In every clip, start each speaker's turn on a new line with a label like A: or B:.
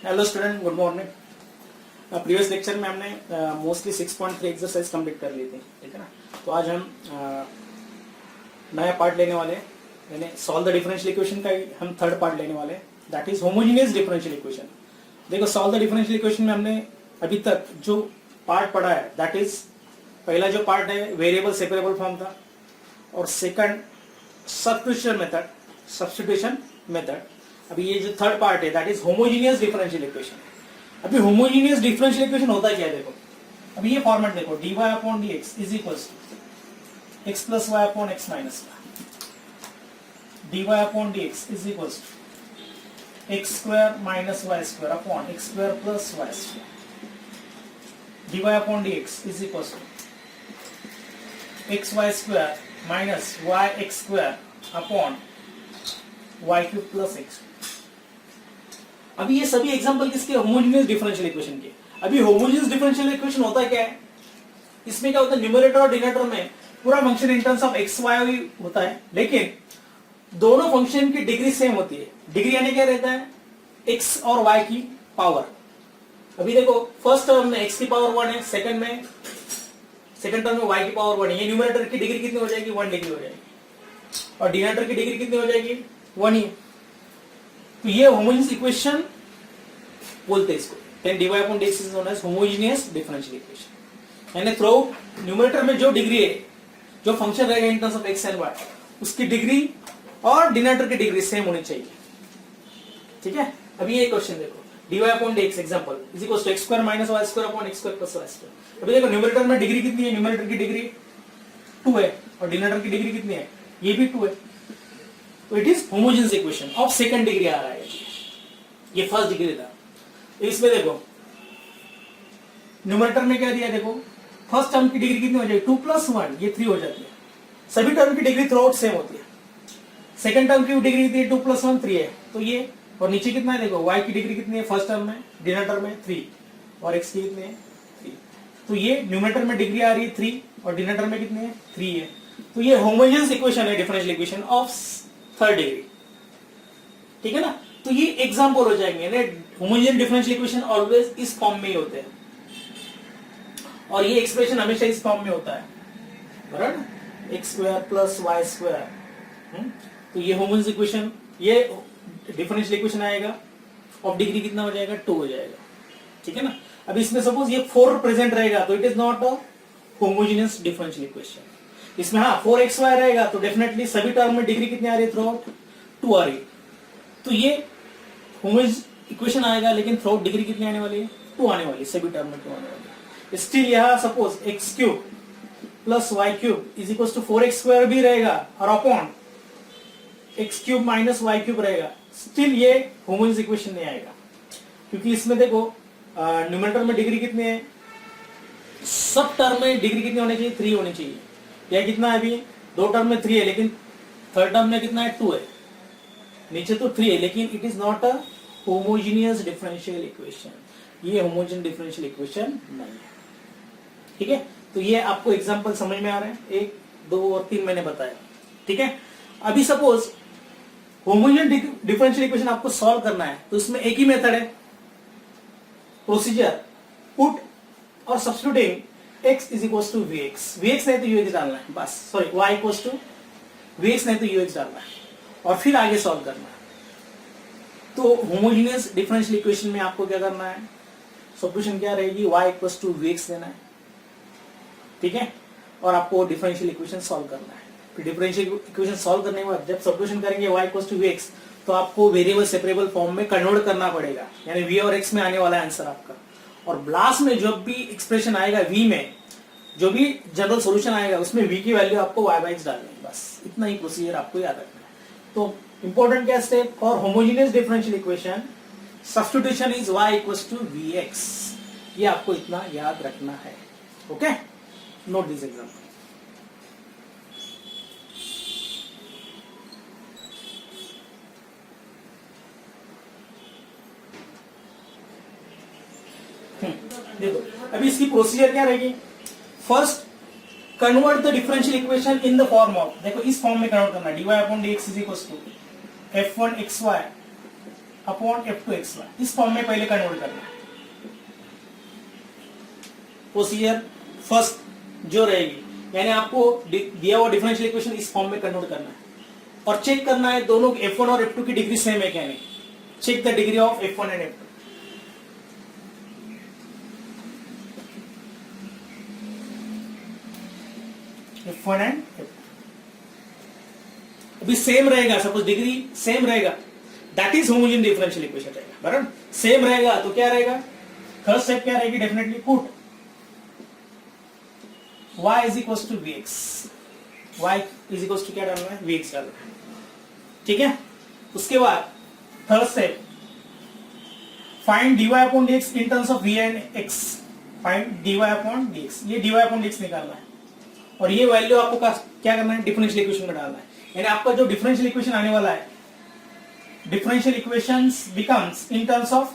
A: Hello student, good morning. Previous lecture में हमने mostly 6.3 exercise complete कर ली थी, ठीक है ना। तो आज हम नया पार्ट लेने वाले हैं, यानी सॉल्व द डिफरेंशियल इक्वेशन का ही हम थर्ड पार्ट लेने वाले हैं, that is homogeneous differential equation. देखो, सॉल्व द डिफरेंशियल इक्वेशन में हमने अभी तक जो पार्ट पढ़ा है, दैट इज पहला जो पार्ट है वेरिएबल सेपरेबल फॉर्म था, और सेकंड सब्स्टिट्यूशन मेथड। अभी ये जो थर्ड पार्ट है that is homogeneous differential equation. अभी होमोजेनियस डिफरेंशियल इक्वेशन होता क्या है, देखो अभी ये फॉर्मेट देखो, dy upon dx is equals to x plus y upon x minus y, dy upon dx is equals to x square minus y square upon x square plus y square, dy upon dx is equals to xy square minus yx square upon y cube plus x। अभी ये सभी example किसके, homogeneous differential equation के। अभी homogeneous differential equation होता क्या है, इसमें क्या होता है, न्यूमरेटर और डिनोमिनेटर में पूरा function in terms of x y होता है, लेकिन दोनों फंक्शन की डिग्री सेम होती है। डिग्री यानी क्या रहता है, एक्स और वाई की पावर। अभी देखो, फर्स्ट टर्म में एक्स की पावर 1 है, सेकंड टर्म में वाई की पावर 1 है। ये न्यूमरेटर की डिग्री कितनी हो जाएगी, 1 डिग्री हो जाएगी, और डिनोमिनेटर की डिग्री कितनी हो जाएगी, 1 ही। तो ये होमोजेनियस इक्वेशन बोलते हैं इसको। Then dy upon dx is known as homogeneous differential equation. यानी थ्रू न्यूमरेटर में जो डिग्री है, जो फंक्शन रहेगा in terms of x and y, उसकी डिग्री और डिनोमिनेटर की डिग्री सेम होनी चाहिए, ठीक है। अभी ये क्वेश्चन देखो, dy upon dx example is equals to x square minus y square upon x square plus y square. अभी देखो, न्यूमरेटर में डिग्री कितनी है, न्यूमरेटर की डिग्री 2 है, और डिनोमिनेटर की डिग्री कितनी है, ये भी 2 है। तो it is homogeneous equation of second degree आ रहा है, ये फर्स्ट डिग्री था। इसमें देखो न्यूमरेटर में क्या दिया, देखो फर्स्ट टर्म की डिग्री कितनी हो जाएगी, 2 प्लस 1, ये 3 हो जाती है। सभी टर्म की डिग्री थ्रू आउट सेम होती है। सेकंड टर्म की डिग्री कितनी है, 2 प्लस 1 3 है, तो ये, और नीचे कितना है देखो, y की डिग्री कितनी है फर्स्ट टर्म में, डिनोमिनेटर में 3, और x की कितनी है 3। तो ये न्यूमरेटर में डिग्री आ रही है 3, और डिनोमिनेटर में कितनी है 3 है। तो ये होमोजेनियस इक्वेशन है, differential equation of third degree, ठीक है ना। तो ये एग्जांपल हो जाएंगे। होमोजेनियस डिफरेंशियल इक्वेशन ऑलवेज इस फॉर्म में ही होते हैं, और ये एक्सप्रेशन हमेशा इस फॉर्म में होता है, बराबर, x square plus y square. तो ये होमोजेनियस इक्वेशन, ये डिफरेंशियल इक्वेशन आएगा, ऑफ डिग्री कितना हो जाएगा, 2 हो जाएगा, ठीक है ना। अब इसमें सपोज ये 4 प्रेजेंट रहेगा, तो it is not a homogeneous differential equation. इसमें हाँ 4xy रहेगा, तो डेफिनेटली सभी टर्म में डिग्री कितनी आ रही है, थ्रू आउट 2 आ रही है। तो ये होमोजेनियस इक्वेशन आएगा, लेकिन थ्रू आउट डिग्री कितनी आने वाली है, 2 आने वाली है, सभी टर्म में 2 आने वाली है। स्टिल यहाँ suppose x cube plus y cube is equal to 4x square भी रहेगा, और upon x cube minus y cube रहेगा, स्टिल ये होमोजेनियस इक्वेशन नहीं आएगा, क्योंकि इसमें देखो न्यूमरेटर में डिग्री कितनी है, सब टर्म में डिग्री कितनी होनी चाहिए, 3 होनी चाहिए। यह कितना है, अभी 2 टर्म में 3 है, लेकिन थर्ड टर्म में कितना है, 2 है, नीचे तो 3 है, लेकिन it is not a homogeneous differential equation. ये होमोजेनियस डिफरेंशियल इक्वेशन नहीं है, ठीक है। तो ये आपको एग्जांपल समझ में आ रहे हैं, 1 2 और 3 मैंने बताया, ठीक है। अभी सपोज होमोजेनियस डिफरेंशियल इक्वेशन आपको सॉल्व करना है, तो इसमें एक ही मेथड है, प्रोसीजर पुट और substituting x is equal to vx, vx नहीं तो ux डालना है बस, sorry y equal to vx नहीं तो ux डालना है, और फिर आगे सॉल्व करना है। तो होमोजेनियस डिफरेंशियल इक्वेशन में आपको क्या करना है, सॉल्यूशन क्या रहेगी, y इक्वल टू vx लेना है, ठीक है, और आपको डिफरेंशियल इक्वेशन सॉल्व करना है। फिर डिफरेंशियल इक्वेशन सॉल्व करने के बाद जब सॉल्यूशन करेंगे y इक्वल टू vx, तो आपको वेरिएबल सेपरेबल फॉर्म में कन्वर्ट करना पड़ेगा, यानी v और x में आने वाला आंसर आपका। और लास्ट में जब भी एक्सप्रेशन आएगा v में, जो भी जनरल सॉल्यूशन आएगा उसमें v की वैल्यू आपको y बाई x डालनी है, बस इतना ही प्रोसीजर आपको याद रखना है। तो इंपॉर्टेंट क्या step for homogeneous differential equation, substitution is y equals to vx, ये आपको इतना याद रखना है, ओके। Note this example. देखो अभी इसकी प्रोसीजर क्या रहेगी, first convert the differential equation in the form of, देखो इस फॉर्म में कन्वर्ट करना है, dy upon dx is equal to f1 xy upon f2xy, इस फॉर्म में पहले कन्वर्ट करना है। प्रोसीजर फर्स्ट जो रहेगी, यानी आपको दिया हुआ डिफरेंशियल इक्वेशन इस फॉर्म में कन्वर्ट करना है और चेक करना है दोनों f1 और f2 की डिग्री सेम है क्या नहीं। Check the degree of f1 and f2। f1 and f2 अभी सेम रहेगा, सपोज डिग्री सेम रहेगा, that is homogeneous differential equation रहेगा, बराबर। सेम रहेगा तो क्या रहेगा, थर्ड स्टेप क्या रहेगी, definitely put y is equal to vx, y is equal to क्या डालना है, vx डालना है, ठीक है। उसके बाद third step, find dy upon dx in terms of v and x, find dy upon dx, ये dy अपॉन dx निकालना है और ये वैल्यू आपको क्या करना है, डिफरेंशियल इक्वेशन में डालना है। यानी आपका जो डिफरेंशियल इक्वेशन आने वाला है, differential equations becomes in terms of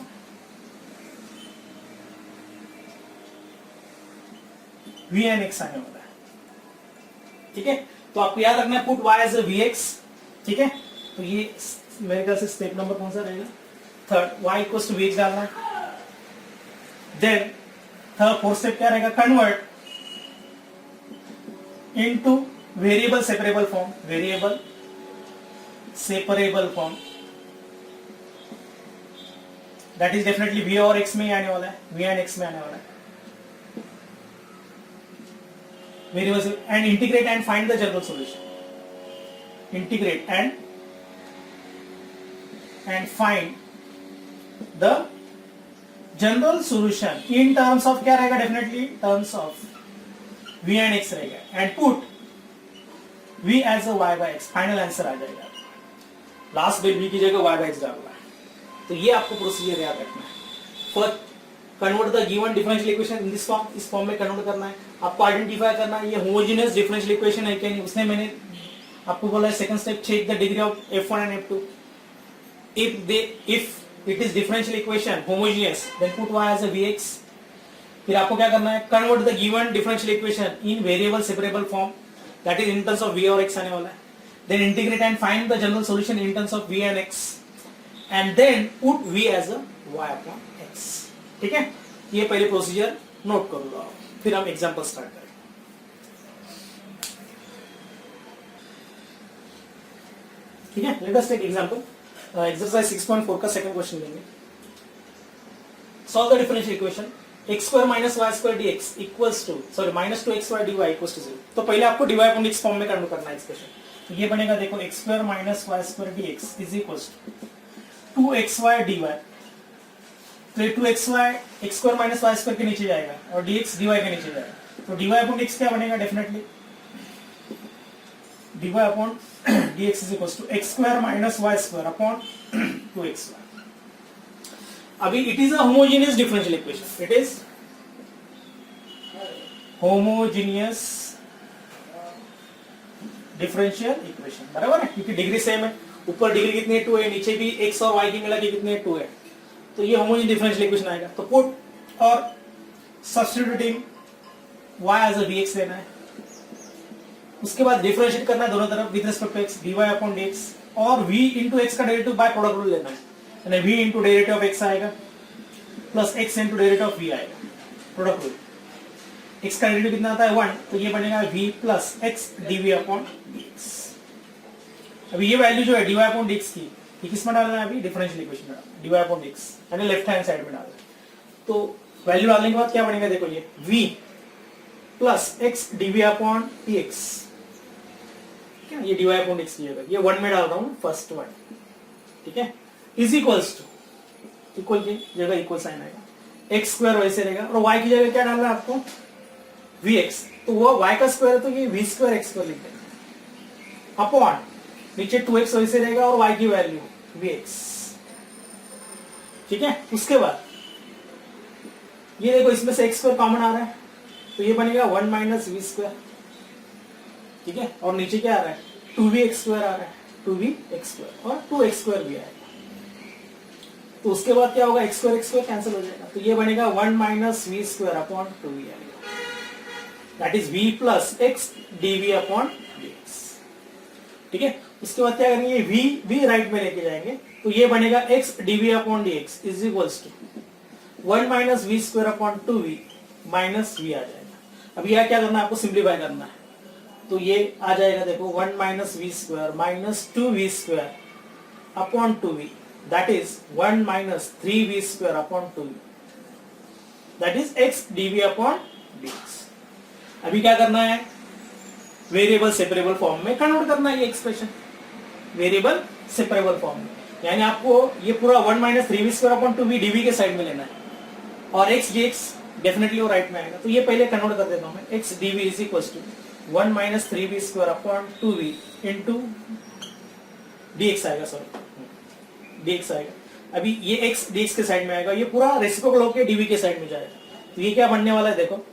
A: v and x आने वाला है, ठीक है। तो आपको याद रखना है put y as a vx, ठीक है। तो ये मेरे ख्याल से स्टेप नंबर कौन सा रहेगा, third, y equals to vx डालना है। देन थर्ड फोर्थ स्टेप क्या रहेगा, convert into variable separable form, variable separable form, that is definitely v और x में ही आने वाला है, v एंड x में आने वाला है। Variables and integrate and find the general solution. Integrate and find the general solution in terms of क्या रहेगा, definitely terms of v and x रहेगा, and put v as a y by x, final answer आ जाएगा। Last में v की जगह y by x डालना है। तो ये आपको प्रोसीजर याद रखना है। First convert the given differential equation in this form, इस फॉर्म में कन्वर्ट करना है। आपको आइडेंटिफाई करना है ये होमोजेनियस डिफरेंशियल इक्वेशन है क्या नहीं, उसने मैंने आपको बोला है second step, check the degree of f1 and f2। If it is differential equation homogeneous then put y as a vx। फिर आपको क्या करना है, convert the given differential equation in variable separable form, that is in terms of v और x आने वाला है। Then integrate and find the general solution in terms of v and x, and then put v as a y upon x, ठीक है। ये पहले procedure note कर लो, फिर हम एग्जांपल स्टार्ट करें। ठीक है, let us take example. Exercise 6.4 का सेकंड क्वेश्चन लेंगे। Solve the differential equation x square minus y square dx equals to, sorry, minus 2x dy equals to 0। तो पहले आपको dy अपॉन x फॉर्म में convert करना है एक्सप्रेशन। तो ये बनेगा, देखो, x square minus y square dx is equals to 2xy dy। तो 2xy x square minus y square के नीचे जाएगा और dx dy के नीचे जाएगा। तो dy अपॉन x क्या बनेगा, definitely dy upon dx is equals to x square minus y square upon 2xy। अभी it is a homogeneous differential equation, it is homogeneous differential equation, बराबर है, क्योंकि डिग्री सेम है। ऊपर डिग्री कितनी है, 2 है, नीचे भी x और y की मिला के कितनी है, 2 है। तो ये होमोजेनियस डिफरेंशियल इक्वेशन आएगा। तो पुट और substituting y as a vx लेना है, उसके बाद डिफरेंशिएट करना है दोनों तरफ with respect to x, dy upon dx, और v इंटू एक्स का डेरिवेटिव बाय प्रोडक्ट रूल लेना है, यानी v into derivative of x आएगा plus x into derivative of v आएगा, प्रोडक्ट रूल। x का डेरिवेटिव कितना आता है, 1, तो ये बनेगा v plus x dv upon dx। अभी ये वैल्यू जो है dy अपॉन dx की, ये किस में डालना है, अभी डिफरेंशियल इक्वेशन में डालना है, dy अपॉन dx, यानी लेफ्ट हैंड साइड में डालना है। तो वैल्यू डालने के बाद क्या बनेगा, देखो, ये v plus x dv upon dx, ठीक है, ये dy अपॉन dx की जगह ये 1 में डाल रहा हूं, फर्स्ट वन, ठीक है, इज इक्वल्स टू, इक्वल की जगह इक्वल साइन आएगा, x स्क्वायर वैसे रहेगा, और y की जगह क्या डालना है आपको, vx। तो वो y का स्क्वायर है तो ये v स्क्वायर x स्क्वायर लिख देंगे अपॉन, नीचे 2x वैसे रहेगा और y की वैल्यू vx, ठीक है। उसके बाद ये देखो, इसमें से x स्क्वायर कॉमन आ रहा है, तो ये बनेगा 1 माइनस v स्क्वायर, ठीक है, और नीचे क्या आ रहा है, 2vx स्क्वायर आ रहा है, 2vx स्क्वायर और 2x स्क्वायर भी आएगा। तो उसके बाद क्या होगा, x स्क्वायर कैंसिल हो जाएगा, तो ये बनेगा 1 minus v square upon 2v आएगा, that is v plus x dv upon dx, ठीक है। उसके बाद क्या करेंगे, v भी राइट में लेके जाएंगे, तो ये बनेगा x dv upon dx is equals to 1 minus v square upon 2v minus v आ जाएगा। अब यह क्या करना है, आपको सिंप्लीफाई करना है, तो ये आ जाएगा देखो 1 minus v square minus 2v square upon 2v that is 1 minus 3v square upon 2v that is x dv upon dx। अभी क्या करना है, वेरिएबल सेपरेबल फॉर्म में कन्वर्ट करना है ये एक्सप्रेशन, वेरिएबल सेपरेबल फॉर्म में, यानी आपको ये पूरा 1 minus 3v square upon 2v dv के साइड में लेना है और x dx डेफिनेटली वो राइट में आएगा। तो ये पहले कन्वर्ट कर देता हूं मैं, x dv is equal to 1 minus 3v square upon 2v into dx आएगा, सॉरी dx आएगा। अभी ये x dx के साइड में आएगा, ये पूरा रेसिप्रोकल होकर dv के साइड में जाएगा, तो ये क्या बनने वाला है देखो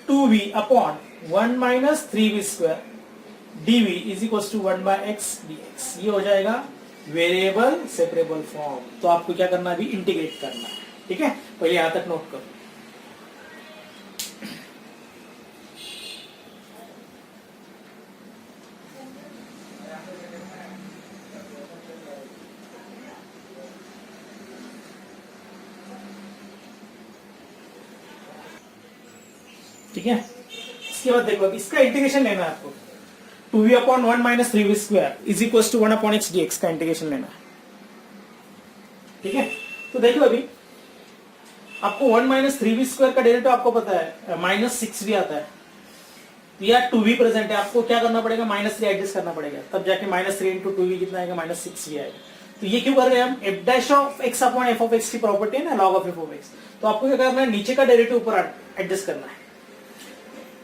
A: 2v upon 1 minus 3v square dv is equal to 1 by x dx। ये हो जाएगा वेरिएबल सेपरेबल फॉर्म। तो आपको क्या करना है, अभी इंटीग्रेट करना है, ठीक है, पहले यहां तक नोट करो। ठीक है, इसके बाद देखो इसका इंटीग्रेशन लेना है आपको, 2v upon 1 minus 3v square is equal to 1 upon x dx का इंटीग्रेशन लेना है, ठीक है। तो देखो अभी आपको 1 माइनस 3v स्क्वायर का डेरिवेटिव आपको पता है माइनस 6v आता है, तो यार 2v प्रेजेंट है, आपको क्या करना पड़ेगा, माइनस 3 एडजस्ट करना पड़ेगा, तब जाके माइनस 3 इंटू 2v कितना आएगा, माइनस 6v आएगा। तो ये क्यों कर रहे हैं हम, f dash of x upon f of x की प्रॉपर्टी है ना, log of f of x, तो आपको क्या करना है, नीचे का डेरिवेटिव ऊपर एडजस्ट करना है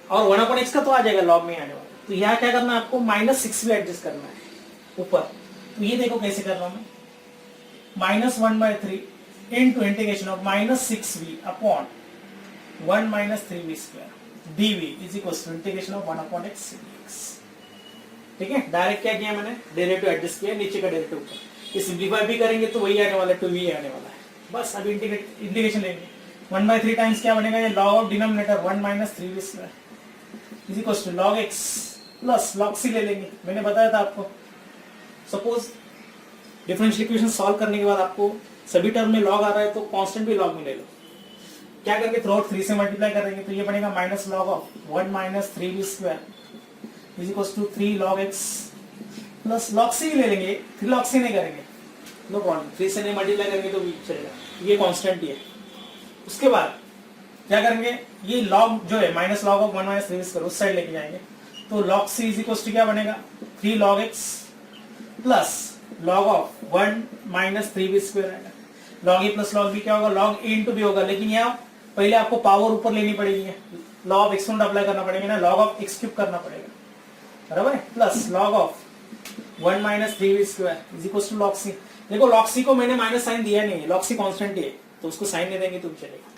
A: और 1 अपॉन x का तो आ जाएगा, लॉग में आने वाला, तो यहाँ क्या करना है आपको, माइनस 6 भी एडजस्ट करना है ऊपर। तो ये देखो कैसे कर रहा हूं मैं, minus 1 by 3 into integration of minus 6v upon 1 minus 3v square dv is equal to integration of 1 upon x dx। ठीक है, डायरेक्ट क्या किया मैंने, डेरिवेटिव एडजस्ट किया, नीचे का डेरिवेटिव ऊपर। ये सिंप्लीफाई भी करेंगे तो वही आने वाला है, 2v आने वाला है। बस अभी इंटीग्रेशन लेंगे, 1 बाय 3 टाइम्स क्या बनेगा, ये log of denominator 1 minus 3v square is equal to log x plus log c ले लेंगे, मैंने बताया था आपको। सपोज डिफरेंशियल इक्वेशन सॉल्व करने के बाद आपको सभी टर्म में log आ रहा है तो कांस्टेंट भी log में ले लो, क्या करेंगे, थ्रू आउट 3 से मल्टीप्लाई करेंगे, तो ये बनेगा minus log of 1 minus 3v square is equal to 3 log x plus log c ले लेंगे, 3 log c नहीं करेंगे, नो प्रॉब्लम, 3 से नहीं मल्टीप्लाई करेंगे तो भी चलेगा, ये कांस्टेंट ही है। उसके बाद क्या करेंगे, ये log जो है minus log of 1 minus 3v square उस साइड लेके जाएंगे, तो log c is equal to क्या बनेगा, 3 log x plus log of 1 minus 3v square आएगा। log a plus log b क्या होगा, log a इंटू b होगा, लेकिन यहाँ पहले आपको पावर ऊपर लेनी पड़ेगी, log ऑफ एक्सपोनेंट अप्लाई करना पड़ेगा ना, log ऑफ x क्यूब करना पड़ेगा, बराबर है, plus log of 1 minus 3v square is equal to log c। देखो log c को मैंने माइनस साइन दिया नहीं है, log c कांस्टेंट ही है, तो उसको साइन नहीं देंगे तो भी चलेगा।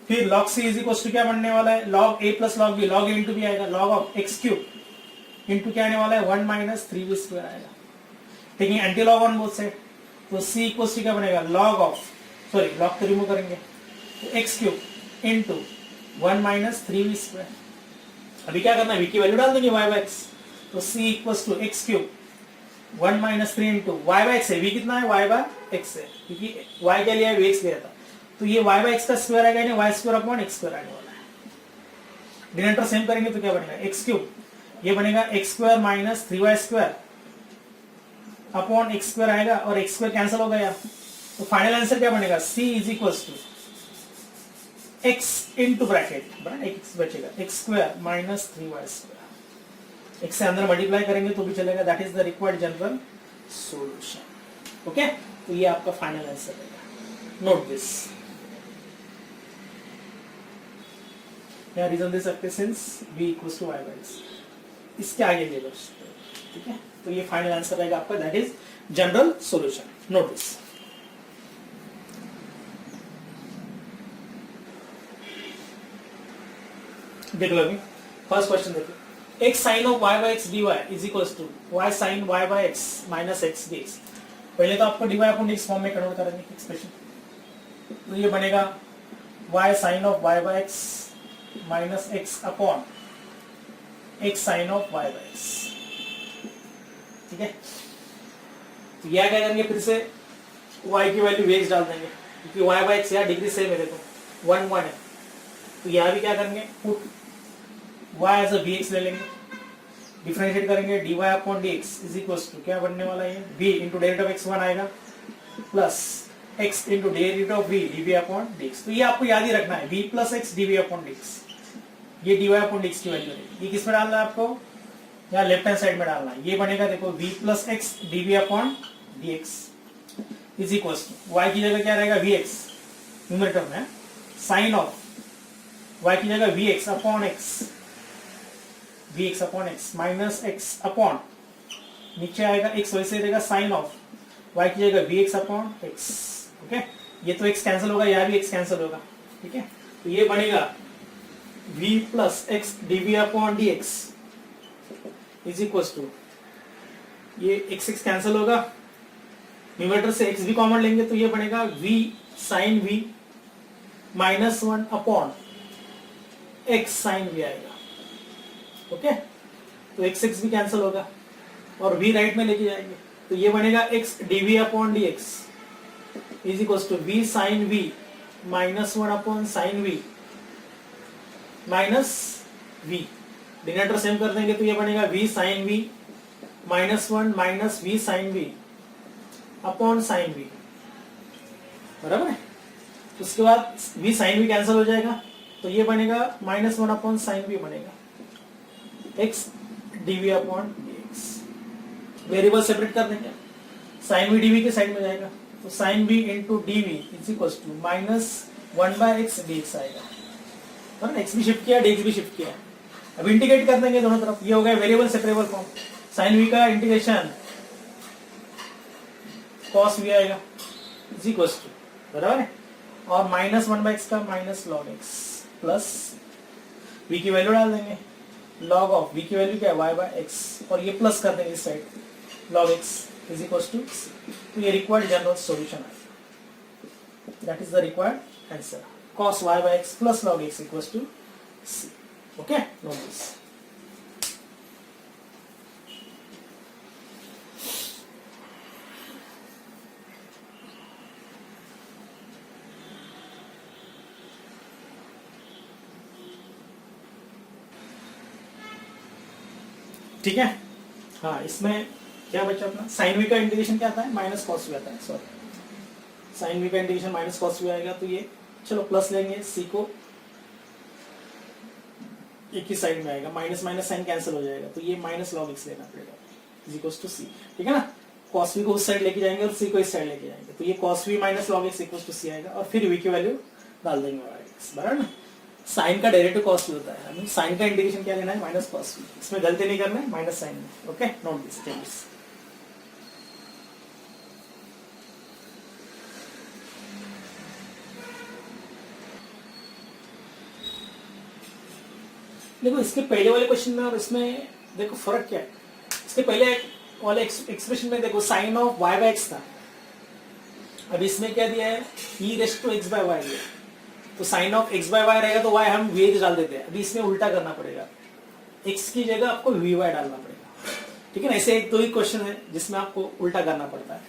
A: फिर log c is equal to क्या बनने वाला है, log a plus log b, log a into b आएगा, log of x cube into क्या आने वाला है, 1 माइनस 3v स्क्वायर आएगा। ठीक है, anti log on both side, तो c इक्वल टू क्या बनेगा, log ऑफ, सॉरी log तो रिमूव करेंगे, तो x cube into 1 minus 3v square. अभी क्या करना है, v की वैल्यू डाल देंगे y बाय x, तो c equal to x cube 1 minus 3 into y by x है, v कितना है, y बाय x है, क्योंकि y क्या लिया है, v x लिया था, तो ये y बाय x का स्क्वायर आएगा, यानी y square upon x square आने वाला है। डिनोमिनेटर सेम करेंगे तो क्या बनेगा, x क्यूब, ये बनेगा x square minus 3y square upon x square आएगा, और x स्क्वायर कैंसिल हो गया, तो फाइनल आंसर क्या बनेगा, c is equal to x into bracket, x बचेगा x square minus 3y square, x से अंदर मल्टीप्लाई करेंगे तो भी चलेगा, that is the required general solution. Okay, तो ये आपका फाइनल आंसर रहेगा, नोट दिस। यहाँ रीजन दे सकते since b equals to y by x, इसके आगे ले लो, ठीक है, तो ये फाइनल आंसर रहेगा आपका, that is general solution, note this. देख लो अभी फर्स्ट क्वेश्चन देखो, x sin of y by x dy is equals to y sin y by x minus x dx। पहले तो आपको dy अपॉन dx फॉर्म में कन्वर्ट करेंगे expression, तो ये बनेगा y sin of y by x minus x upon x sin of y by x। ठीक है। तो यह क्या करेंगे, फिर से y की वैल्यू vx डाल देंगे, क्योंकि y बाय एक्स यहाँ डिग्री सेम है, देखो 1 1 है, तो यहाँ भी क्या करेंगे, put y as a vx ले लेंगे, डिफरेंशिएट करेंगे, dy upon dx is equals to क्या बनने वाला है, v into derivative of x1 आएगा plus x into derivative of v dv upon dx। तो ये आपको याद ही रखना है, v plus x dv upon dx, ये dy अपॉन dx की वैल्यू है। ये किस में डालना है आपको, यहाँ लेफ्ट हैंड साइड में डालना है, ये बनेगा देखो v plus x dv upon dx is equals to y की जगह क्या रहेगा, vx न्यूमरेटर में, साइन ऑफ y की जगह vx upon x minus x upon, नीचे आएगा x वैसे रहेगा साइन ऑफ y की जगह vx अपॉन x। ओके, ये तो x कैंसिल होगा, यहाँ भी x कैंसिल होगा, ठीक है। तो ये बनेगा v plus x dv upon dx is equals to, ये x x कैंसिल होगा, न्यूमरेटर से x भी कॉमन लेंगे, तो ये बनेगा v sine v minus 1 upon x sine v आएगा। ओके, तो x x भी कैंसिल होगा और v राइट में लेके जाएंगे, तो ये बनेगा x dv upon dx is equals to v sine v minus 1 upon sine v minus v, denominator same कर देंगे, तो ये बनेगा v sine v minus 1 minus v sine v upon sine v, बराबर है। उसके बाद v साइन v कैंसिल हो जाएगा, तो ये बनेगा माइनस 1 अपॉन साइन v बनेगा x dv upon dx। Variable separate कर देंगे, साइन v dv के साइड में जाएगा, तो sine v into dv is equals to minus 1 by x dx आएगा, और x भी शिफ्ट किया, dx भी शिफ्ट किया। अब इंटीग्रेट कर देंगे दोनों तरफ, ये हो गया variable separable form, sine v का इंटीग्रेशन cos v आएगा इज इक्वल्स टू, बराबर है, और माइनस 1 बाय एक्स का minus log x plus v की वैल्यू डाल देंगे, log ऑफ v की वैल्यू क्या है, y बाय एक्स, और ये प्लस कर देंगे इस side, log x is equals to, तो ये रिक्वायर्ड जनरल सॉल्यूशन है, that is the required answer, cos y by x plus log x equals to c। Okay, no this. ठीक है, हाँ, इसमें क्या बचा अपना, साइन वी का इंटीग्रेशन क्या आता है, माइनस कॉस वी आता है, सॉरी, साइन वी का इंटीग्रेशन माइनस कॉस वी आएगा, तो ये चलो प्लस लेंगे, सी को एक ही साइड में आएगा, माइनस माइनस साइन कैंसिल हो जाएगा, तो ये माइनस लॉग एक्स लेना पड़ेगा इज इक्वल्स टू सी, ठीक है ना। कॉस वी को उस साइड लेके जाएंगे और सी को इस साइड लेके जाएंगे, तो ये cos v minus log x equals to c आएगा, और फिर वी की वैल्यू डाल देंगे बराबर ना। साइन का डेरिवेटिव कॉस वी होता है, साइन का इंटीग्रेशन क्या लेना है, माइनस कॉस वी, इसमें गलती नहीं करना है, माइनस साइन में। Okay, note this changes. देखो इसके पहले वाले क्वेश्चन में और इसमें देखो फर्क क्या है, इसके पहले वाले एक्सप्रेशन में देखो sine of y by x था, अब इसमें क्या दिया है, e raised to x by y दिया, तो sine of x by y रहेगा तो y हम v डाल देते हैं, अभी इसमें उल्टा करना पड़ेगा, x की जगह आपको vy डालना पड़ेगा, ठीक है ना। ऐसे एक दो ही क्वेश्चन है जिसमें आपको उल्टा करना पड़ता है,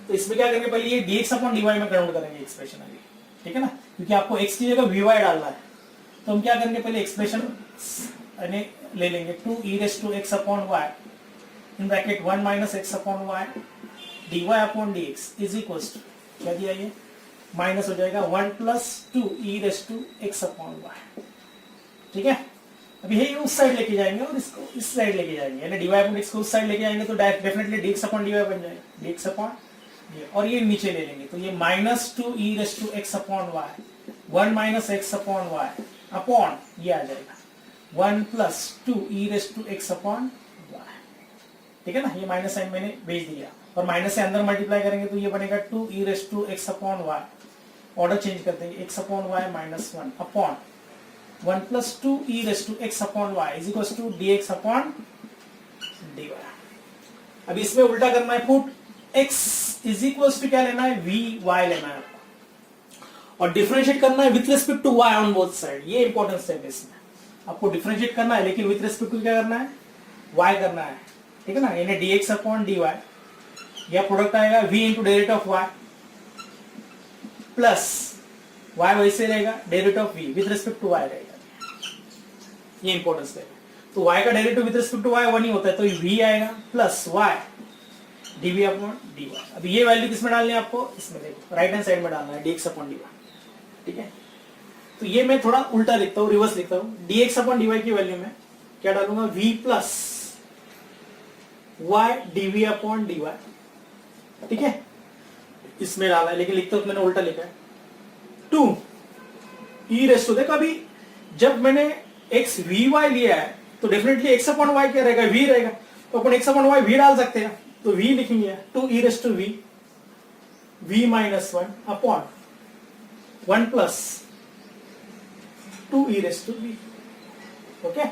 A: तो इसमें क्या करेंगे, पहले ये dx अपॉन dy में कन्वर्ट करेंगे एक्सप्रेशन अभी, ठीक है ना, क्योंकि आपको x की जगह vy डालना है, तो हम क्या करेंगे, पहले एक्सप्रेशन ले लेंगे, 2e raised to x upon y in bracket 1 minus x upon y dy upon dx is equals to, क्या दिया ये, माइनस हो जाएगा 1 plus 2e raised to x upon y, ठीक है। अभी ये उस साइड लेके जाएंगे और इसको इस साइड लेके जाएंगे, यानी dy अपॉन x को उस साइड लेके जाएंगे तो डेफिनेटली dx अपॉन dy बन जाएगा, dx अपॉन dy, और ये नीचे ले लेंगे, तो ये minus 2e raised to x upon y 1 minus x upon y upon ये आ जाएगा 1 plus 2e raised to x upon y, ठीक है ना। ये माइनस साइन मैंने भेज दिया, और माइनस से अंदर मल्टीप्लाई करेंगे तो ये बनेगा 2e raised to x upon y, order change कर देंगे, x upon y minus 1 upon 1 plus 2e raised to x upon y is equals to dx upon dy। अब इसमें उल्टा करना है, put x is equals to क्या लेना है, vy लेना है और डिफरेंशिएट करना है with respect to y on both side, ये इंपॉर्टेंट स्टेप है इसमें, आपको डिफरेंशिएट करना है लेकिन विथ रिस्पेक्ट टू क्या करना है, y करना है, ठीक है ना, यानी dx अपॉन dy, या प्रोडक्ट आएगा v into derivative of y plus y वैसे रहेगा derivative of v with respect to y रहेगा, ये इंपॉर्टेंस रहेगा। तो y का derivative with respect to y 1 ही होता है, तो v आएगा plus y dv upon dy। अब ये वैल्यू किसमें डालनी है आपको, इसमें देखो राइट हैंड साइड में डालना है dx अपॉन dy, ठीक है। तो ये मैं थोड़ा उल्टा लिखता हूँ, रिवर्स लिखता हूँ। dx अपॉन dy की वैल्यू में क्या डालूंगा, v plus y dv upon dy, ठीक है, इसमें डाला है, लेकिन लिखता हूं मैंने उल्टा लिखा है। 2 e रेस टू, देखो अभी जब मैंने x vy लिया है तो डेफिनेटली x अपॉन y क्या रहेगा, v रहेगा, तो अपन x अपॉन y v डाल सकते हैं, तो v लिखेंगे 2 e raise to v minus 1 upon 1 plus 2 e raise to v, okay.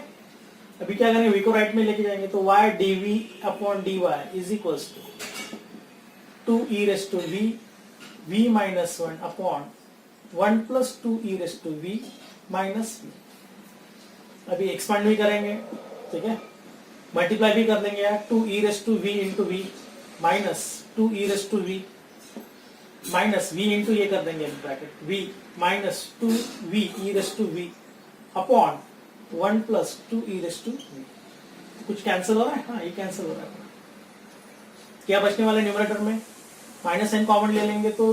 A: अभी क्या करेंगे, v को राइट में लेके जाएंगे, तो y dv upon dy is equals to 2 e raise to v minus 1 upon 1 plus 2 e raise to v minus v। अभी expand भी करेंगे, ठीक है, मल्टीप्लाई भी कर लेंगे यार, 2 e raise to v into v minus 2 e raise to v minus v into ये कर देंगे bracket v minus 2 v e raise to v upon 1 plus 2 e raise to v। कुछ कैंसिल हो रहा है, हाँ ये कैंसिल हो रहा है। क्या बचने वाले न्यूमरेटर में, माइनस साइन कॉमन ले लेंगे, तो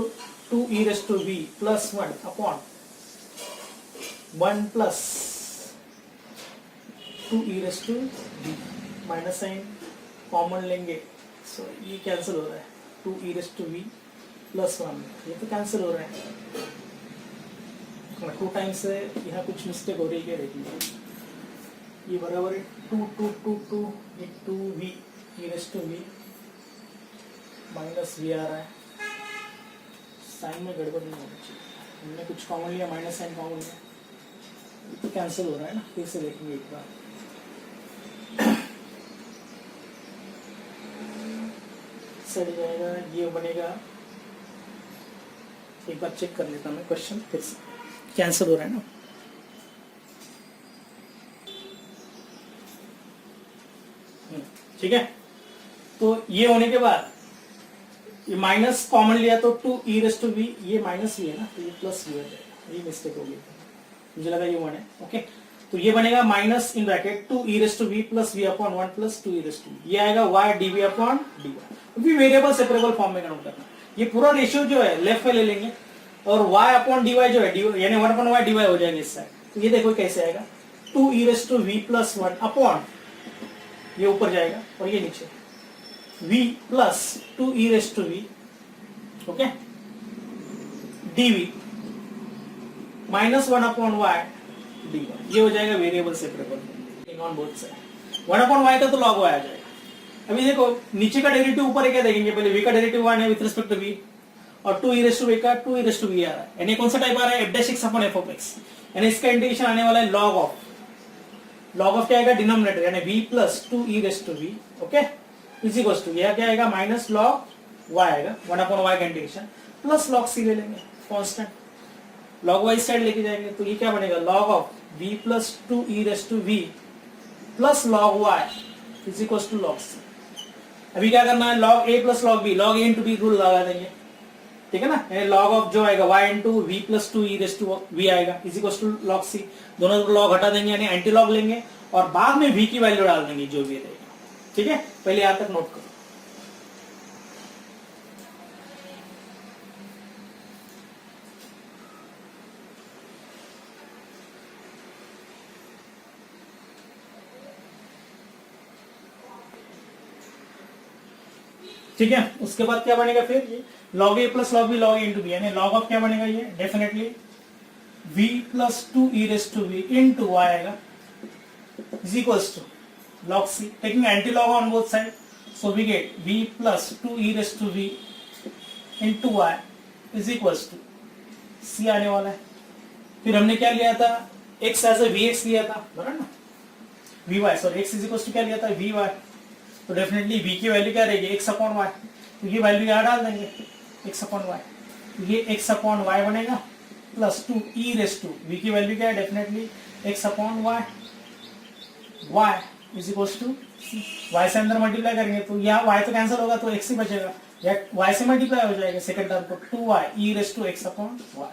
A: 2 e raise to v plus 1 upon 1 plus 2 e raise to v, minus sign common लेंगे, सो ये कैंसिल हो रहा है, 2 e raise to v plus 1, ये तो कैंसिल हो रहा है। 2 टाइम्स से यहाँ कुछ मिस्टेक हो रही है, देखिए ये बराबर है 2 v e raise to v minus v आ रहा है, साइन में गड़बड़ नहीं होनी चाहिए, हमने कुछ कॉमन लिया, माइनस साइन कॉमन लिया, तो कैंसिल हो रहा है ना, फिर से देखेंगे एक बार। सही जाएगा, ये बनेगा, एक बार चेक कर लेता मैं क्वेश्चन, फिर से कैंसिल हो रहा है ना। ठीक है, तो ये होने के बाद ये माइनस कॉमन लिया, तो 2 e रेस टू v, ये माइनस v है ना, तो ये प्लस v हो जाएगा, ये मिस्टेक हो गई, मुझे लगा ये 1 है, ओके। तो ये बनेगा minus in bracket 2 e raise to v plus v upon 1 plus 2 e raise to v, ये आएगा y dv अपॉन dy। अभी वेरिएबल सेपरेबल फॉर्म में कन्वर्ट करना, ये पूरा रेशियो जो है लेफ्ट में ले लेंगे, और y अपॉन dy जो है, यानी 1 अपॉन y dy हो जाएगा इस साइड। तो ये देखो कैसे आएगा, 2 e raise to v plus 1 upon, ये ऊपर जाएगा और ये नीचे v plus 2 e raise to v, okay, dv minus 1 upon y dy, ये हो जाएगा variable separable on both side. 1 upon y का तो log y आ जाएगा। अभी देखो नीचे का डेरिवेटिव ऊपर है, क्या देखेंगे पहले, v का डेरिवेटिव 1 है विद रिस्पेक्ट टू v, और 2 e रेस टू v का 2 e रेस टू v आ रहा है, यानी कौन सा टाइप आ रहा है, f dash x upon f of x, यानी इसका इंटीग्रेशन आने वाला है log ऑफ क्या आएगा, डिनोमिनेटर, यानी v plus 2 e raise to v, okay, is equals to, यह क्या आएगा, माइनस log y आएगा, 1 अपॉन y का इंटीग्रेशन, प्लस log c ले लेंगे कांस्टेंट, log y साइड लेके जाएंगे, तो ये क्या बनेगा, log of v plus 2 e raise to v plus log y is equals to log c। अभी क्या करना है, log a plus log b, log a into b rule लगा देंगे, ठीक है ना, यानी log ऑफ जो आएगा y into v plus 2 e raise to v आएगा, is equals to log c, दोनों log हटा देंगे, यानी एंटी लॉग लेंगे, और बाद में v की वैल्यू डाल देंगे जो भी रहेगा, ठीक है, पहले यहां तक नोट करो। ठीक है, उसके बाद क्या बनेगा फिर, ये log a plus log b log a into b, यानी log ऑफ क्या बनेगा, ये definitely v plus 2 e raise to v into y आएगा, is equals to log c, taking anti-log on both sides, so we get v plus 2 e raised to v into y is equals to c आने वाला है। फिर हमने क्या लिया था, x as a vx लिया था, बराबर ना, vy, sorry x is equals to क्या लिया था, vy, तो डेफिनेटली v की वैल्यू क्या रहेगी, x अपॉन y, तो ये वैल्यू यहाँ डाल देंगे, x अपॉन y, तो ये x अपॉन y बनेगा, plus 2 e raise to v की वैल्यू क्या है, definitely x upon y, y is equal to y से अंदर मल्टीप्लाई करेंगे तो यहाँ वाई तो कैंसिल होगा तो एक्स ही बचेगा, या वाई से मल्टीप्लाई हो जाएगा सेकंड टर्म को 2y e raise to x upon y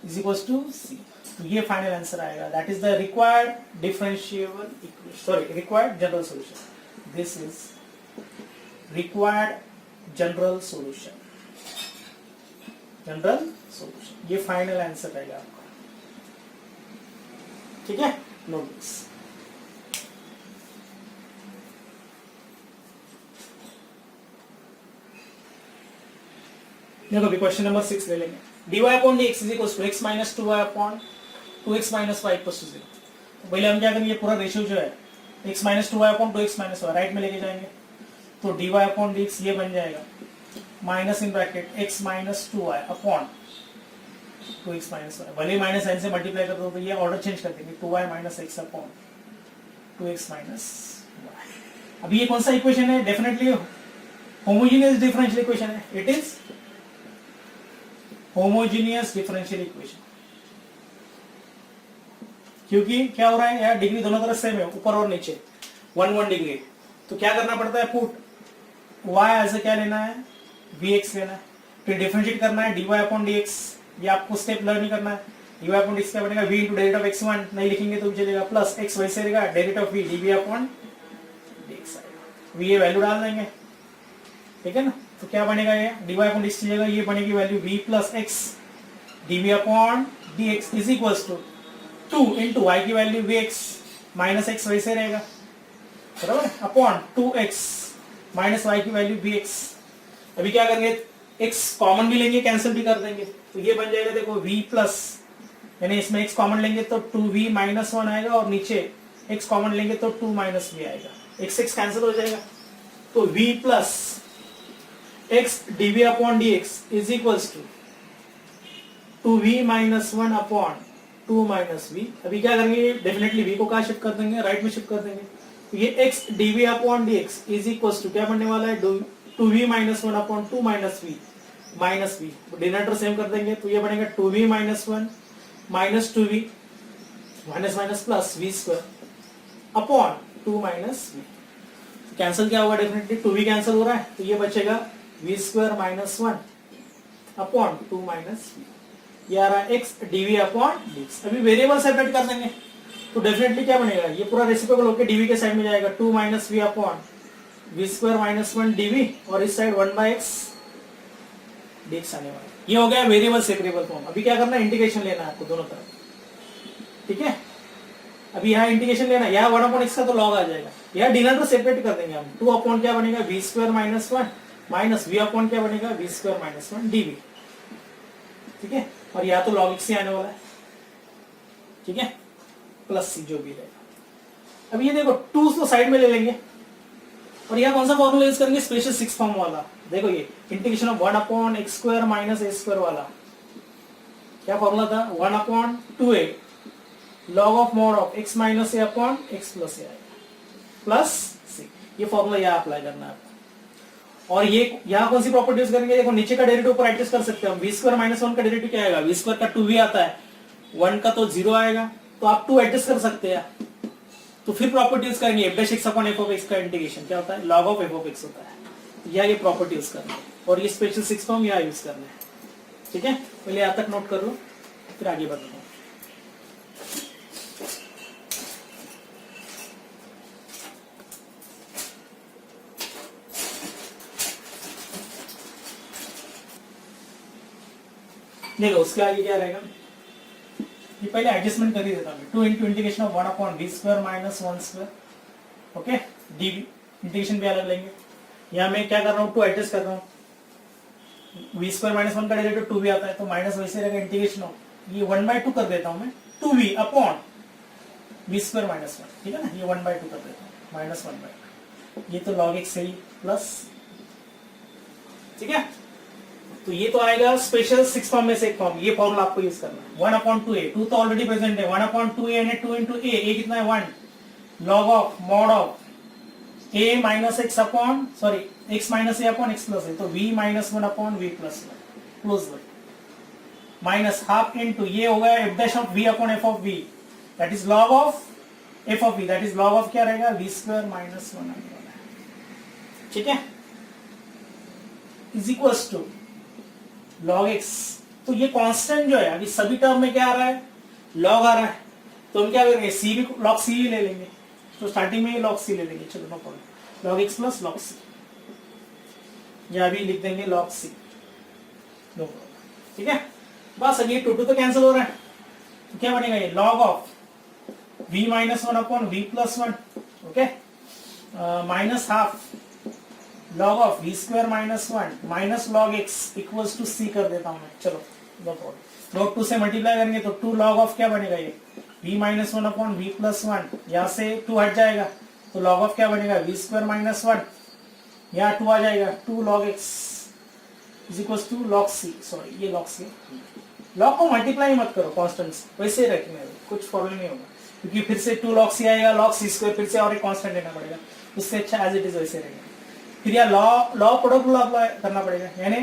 A: is equal to c। तो ये फाइनल आंसर आएगा, that is the required differentiable equation, sorry required general solution. This is required general solution, general solution, ये final answer रहेगा आपका। ठीक है, note this. देखो अभी क्वेश्चन नंबर 6 ले लेंगे। dy upon dx is equal to x minus 2y upon 2x minus y equal to 0। तो पहले हम क्या करेंगे, पूरा रेशियो जो है x minus 2y upon 2x minus y right में लेके जाएंगे, तो dy अपॉन dx ये बन जाएगा minus in bracket x minus 2y upon 2x minus y, भले माइनस साइन से मल्टीप्लाई कर दो तो ये ऑर्डर चेंज कर देंगे, 2y minus x upon 2x minus y। अब ये कौन सा इक्वेशन है, डेफिनेटली होमोजेनियस डिफरेंशियल इक्वेशन है, it is homogeneous differential equation. क्योंकि क्या हो रहा है यार, डिग्री दोनों तरफ सेम है, ऊपर और नीचे 1 डिग्री, तो क्या करना पड़ता है, पुट y ऐसे क्या लेना है, vx लेना है, फिर डिफरेंशिएट करना है dy अपॉन dx, ये आपको स्टेप लर्न करना है। dy अपॉन dx क्या बनेगा, v into derivative of x1 नहीं लिखेंगे तो चलेगा, प्लस x वैसे रहेगा, derivative of v dv upon dx आएगा, v ये वैल्यू डाल देंगे, ठीक है ना। तो क्या बनेगा, ये dy अपॉन dx की जगह ये बनेगी value v plus x dv upon dx is equal to 2 into y की वैल्यू vx माइनस x वैसे रहेगा, बराबर, अपॉन 2x माइनस y की वैल्यू vx। अभी क्या करेंगे, x कॉमन भी लेंगे, कैंसिल भी कर देंगे, तो ये बन जाएगा देखो v प्लस, यानी इसमें x कॉमन लेंगे तो 2v माइनस 1 आएगा, और नीचे x कॉमन लेंगे तो 2 माइनस v आएगा, x कैंसिल हो जाएगा, तो v plus x dv upon dx is equals to 2v minus 1 upon 2 minus v। अभी क्या करेंगे, डेफिनेटली v को कहाँ शिफ्ट कर देंगे, राइट में शिफ्ट कर देंगे, तो ये x dv upon dx is equals to क्या बनने वाला है, 2v minus 1 upon 2 minus v, denominator same कर देंगे, तो ये बनेगा 2v minus 1 minus 2v minus minus plus v square upon 2 minus v। Cancel क्या होगा, डेफिनेटली 2v कैंसिल हो रहा है, तो ये बचेगा v square minus 1 upon 2 minus v, ये आ रहा है x dv अपॉन dx। अभी वेरिएबल सेपरेट कर देंगे, तो डेफिनेटली क्या बनेगा, ये पूरा रेसिप्रोकल होकर dv के साइड में जाएगा, 2 minus v upon v square minus 1 dv, और इस साइड 1 बाय x dx आने वाला। ये हो गया वेरिएबल सेपरेबल फॉर्म। अभी क्या करना है, इंटीग्रेशन लेना है आपको दोनों तरफ, ठीक है। अभी यहाँ इंटीग्रेशन लेना है, यहाँ 1 अपॉन x का तो लॉग आ जाएगा, यहाँ डिनोमिनेटर सेपरेट कर देंगे हम, 2 अपॉन क्या बनेगा, v square minus 1 minus v upon क्या बनेगा, v स्क्वायर माइनस 1 dv, ठीक है, और यहाँ तो लॉग x ही आने वाला है, ठीक है, प्लस c जो भी रहेगा। अब ये देखो 2 तो साइड में ले लेंगे, और यहाँ कौन सा फॉर्मूला यूज करेंगे, स्पेशल 6 फॉर्म वाला। देखो ये integration of 1 upon x square minus a square वाला क्या फॉर्मूला था, 1 upon 2a log of mod of x minus a upon x plus a plus c। ये फॉर्मूला यहाँ अप्लाई करना है आपको। और ये यहाँ कौन सी प्रॉपर्टी यूज करेंगे, देखो नीचे का डेरिवेटिव ऊपर एडजस्ट कर सकते हैं हम, v स्क्वायर माइनस 1 का डेरिवेटिव क्या आएगा, v स्क्वायर का 2v आता है, 1 का तो 0 आएगा, तो आप 2 एडजस्ट कर सकते हैं। तो फिर प्रॉपर्टी यूज करेंगे f dash x upon f of x का इंटीग्रेशन क्या होता है, log of f of x होता है, या ये प्रॉपर्टी यूज करना है, और ये स्पेशल 6 फॉर्म यहाँ यूज करना है, ठीक है। पहले यहाँ तक नोट कर लो, फिर आगे बताओ। देखो उसके आगे क्या रहेगा, ये पहले एडजस्टमेंट कर ही देता हूँ, 2 into integration of 1 upon v square minus 1 square, okay, dv integration भी अलग लेंगे। यहाँ मैं क्या कर रहा हूँ, 2 एडजस्ट कर रहा हूँ, v स्क्वायर माइनस 1 का डेरिवेटिव 2v आता है, तो माइनस वैसे रहेगा, इंटीग्रेशन ऑफ ये 1/2 कर देता हूँ मैं, 2v upon v square minus 1, ठीक है ना, ये 1/2 कर देता हूँ, माइनस 1/2, ये तो log x है प्लस, ठीक है। तो ये तो आएगा स्पेशल 6 फॉर्म में से एक फॉर्म, ये फॉर्मूला आपको यूज करना है, 1 अपॉन 2a, 2 तो ऑलरेडी प्रेजेंट है, 1 अपॉन 2a यानी 2 इंटू a कितना है 1, log of mod of a minus x upon sorry x minus a upon x plus a, तो v minus 1 upon v plus 1 close minus half into ये होगा f dash of v upon f of v, that is log of f of v that is log of क्या रहेगा we square minus 1 आने वाला है, ठीक है, is equals to log x. तो ये कांस्टेंट जो है अभी सभी टर्म में क्या आ रहा है लॉग आ रहा है, तो हम क्या करेंगे सी भी लॉग सी ही ले लेंगे, तो स्टार्टिंग में लॉग सी ले लेंगे, चलो no problem, log x plus log c, या अभी लिख देंगे लॉग सी, नो प्रॉब्लम, ठीक है। बस अब ये टू टू तो कैंसिल हो रहा है, तो क्या बनेगा ये log of v minus 1 upon v plus 1, okay, minus half log of v square minus 1 minus log x equals to c कर देता हूं मैं, चलो नो प्रॉब्लम, लॉग 2 से मल्टीप्लाई करेंगे तो 2 लॉग ऑफ क्या बनेगा ये v minus 1 upon v plus 1, यहाँ से 2 हट जाएगा तो लॉग ऑफ क्या बनेगा v स्क्वायर माइनस 1, यहाँ 2 आ जाएगा 2 log x is equals to log c, sorry ये लॉग c, लॉग को मल्टीप्लाई मत करो कांस्टेंट से, वैसे ही रखना है, कुछ प्रॉब्लम नहीं होगा, क्योंकि फिर से 2 log c आएगा log c स्क्वायर, फिर से और एक कांस्टेंट लेना पड़ेगा, उससे अच्छा एज इट इज वैसे रहेगा। फिर या लॉ प्रोडक्ट रूल अप्लाई करना पड़ेगा, यानी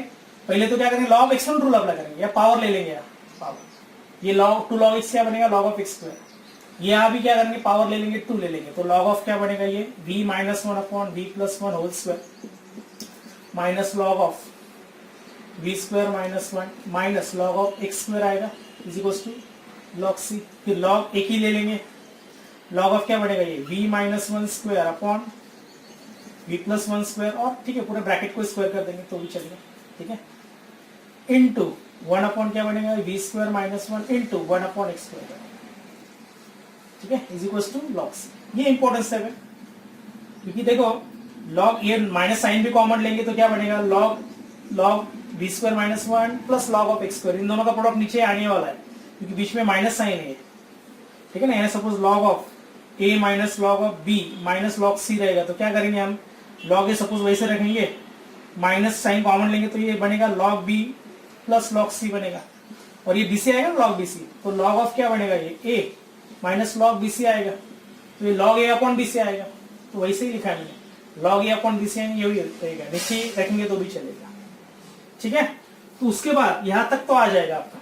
A: पहले तो क्या करेंगे लॉग एक्सपोनेंट रूल अप्लाई करेंगे या पावर ले लेंगे यार पावर, ये log 2 log x क्या बनेगा log ऑफ x स्क्वायर, ये यहाँ भी क्या करेंगे पावर ले लेंगे 2 ले लेंगे, तो log ऑफ क्या बनेगा ये v minus 1 upon v plus 1 whole square minus log of v square minus 1 minus log of x square आएगा is equals to log c, फिर log एक ही ले लेंगे, log ऑफ क्या बढ़ेगा ये v minus 1 square upon v plus 1 square, और ठीक है पूरे ब्रैकेट को स्क्वायर कर देंगे तो भी चलेगा, ठीक है, इनटू 1 अपॉन क्या बनेगा v square minus 1 into 1 upon x square, ठीक है, is equals to log c। ये इंपॉर्टेंट स्टेप है, क्योंकि देखो log ये माइनस साइन भी कॉमन लेंगे तो क्या बनेगा log v square minus 1 plus log of x square, इन दोनों का प्रोडक्ट नीचे आने वाला है क्योंकि बीच में माइनस साइन है, ठीक है ना, यानी suppose log of a minus log of b minus log c रहेगा, तो क्या करेंगे हम log a सपोज वैसे रखेंगे, माइनस साइन कॉमन लेंगे तो ये बनेगा log b plus log c बनेगा, और ये bc आएगा log bc, तो log ऑफ क्या बनेगा ये a माइनस log bc आएगा, तो ये log a अपॉन bc आएगा, तो वैसे ही लिखा है मैंने log a अपॉन bc, यही रहेगा, नीचे रखेंगे तो भी चलेगा, ठीक है। तो उसके बाद यहां तक तो आ जाएगा आपका,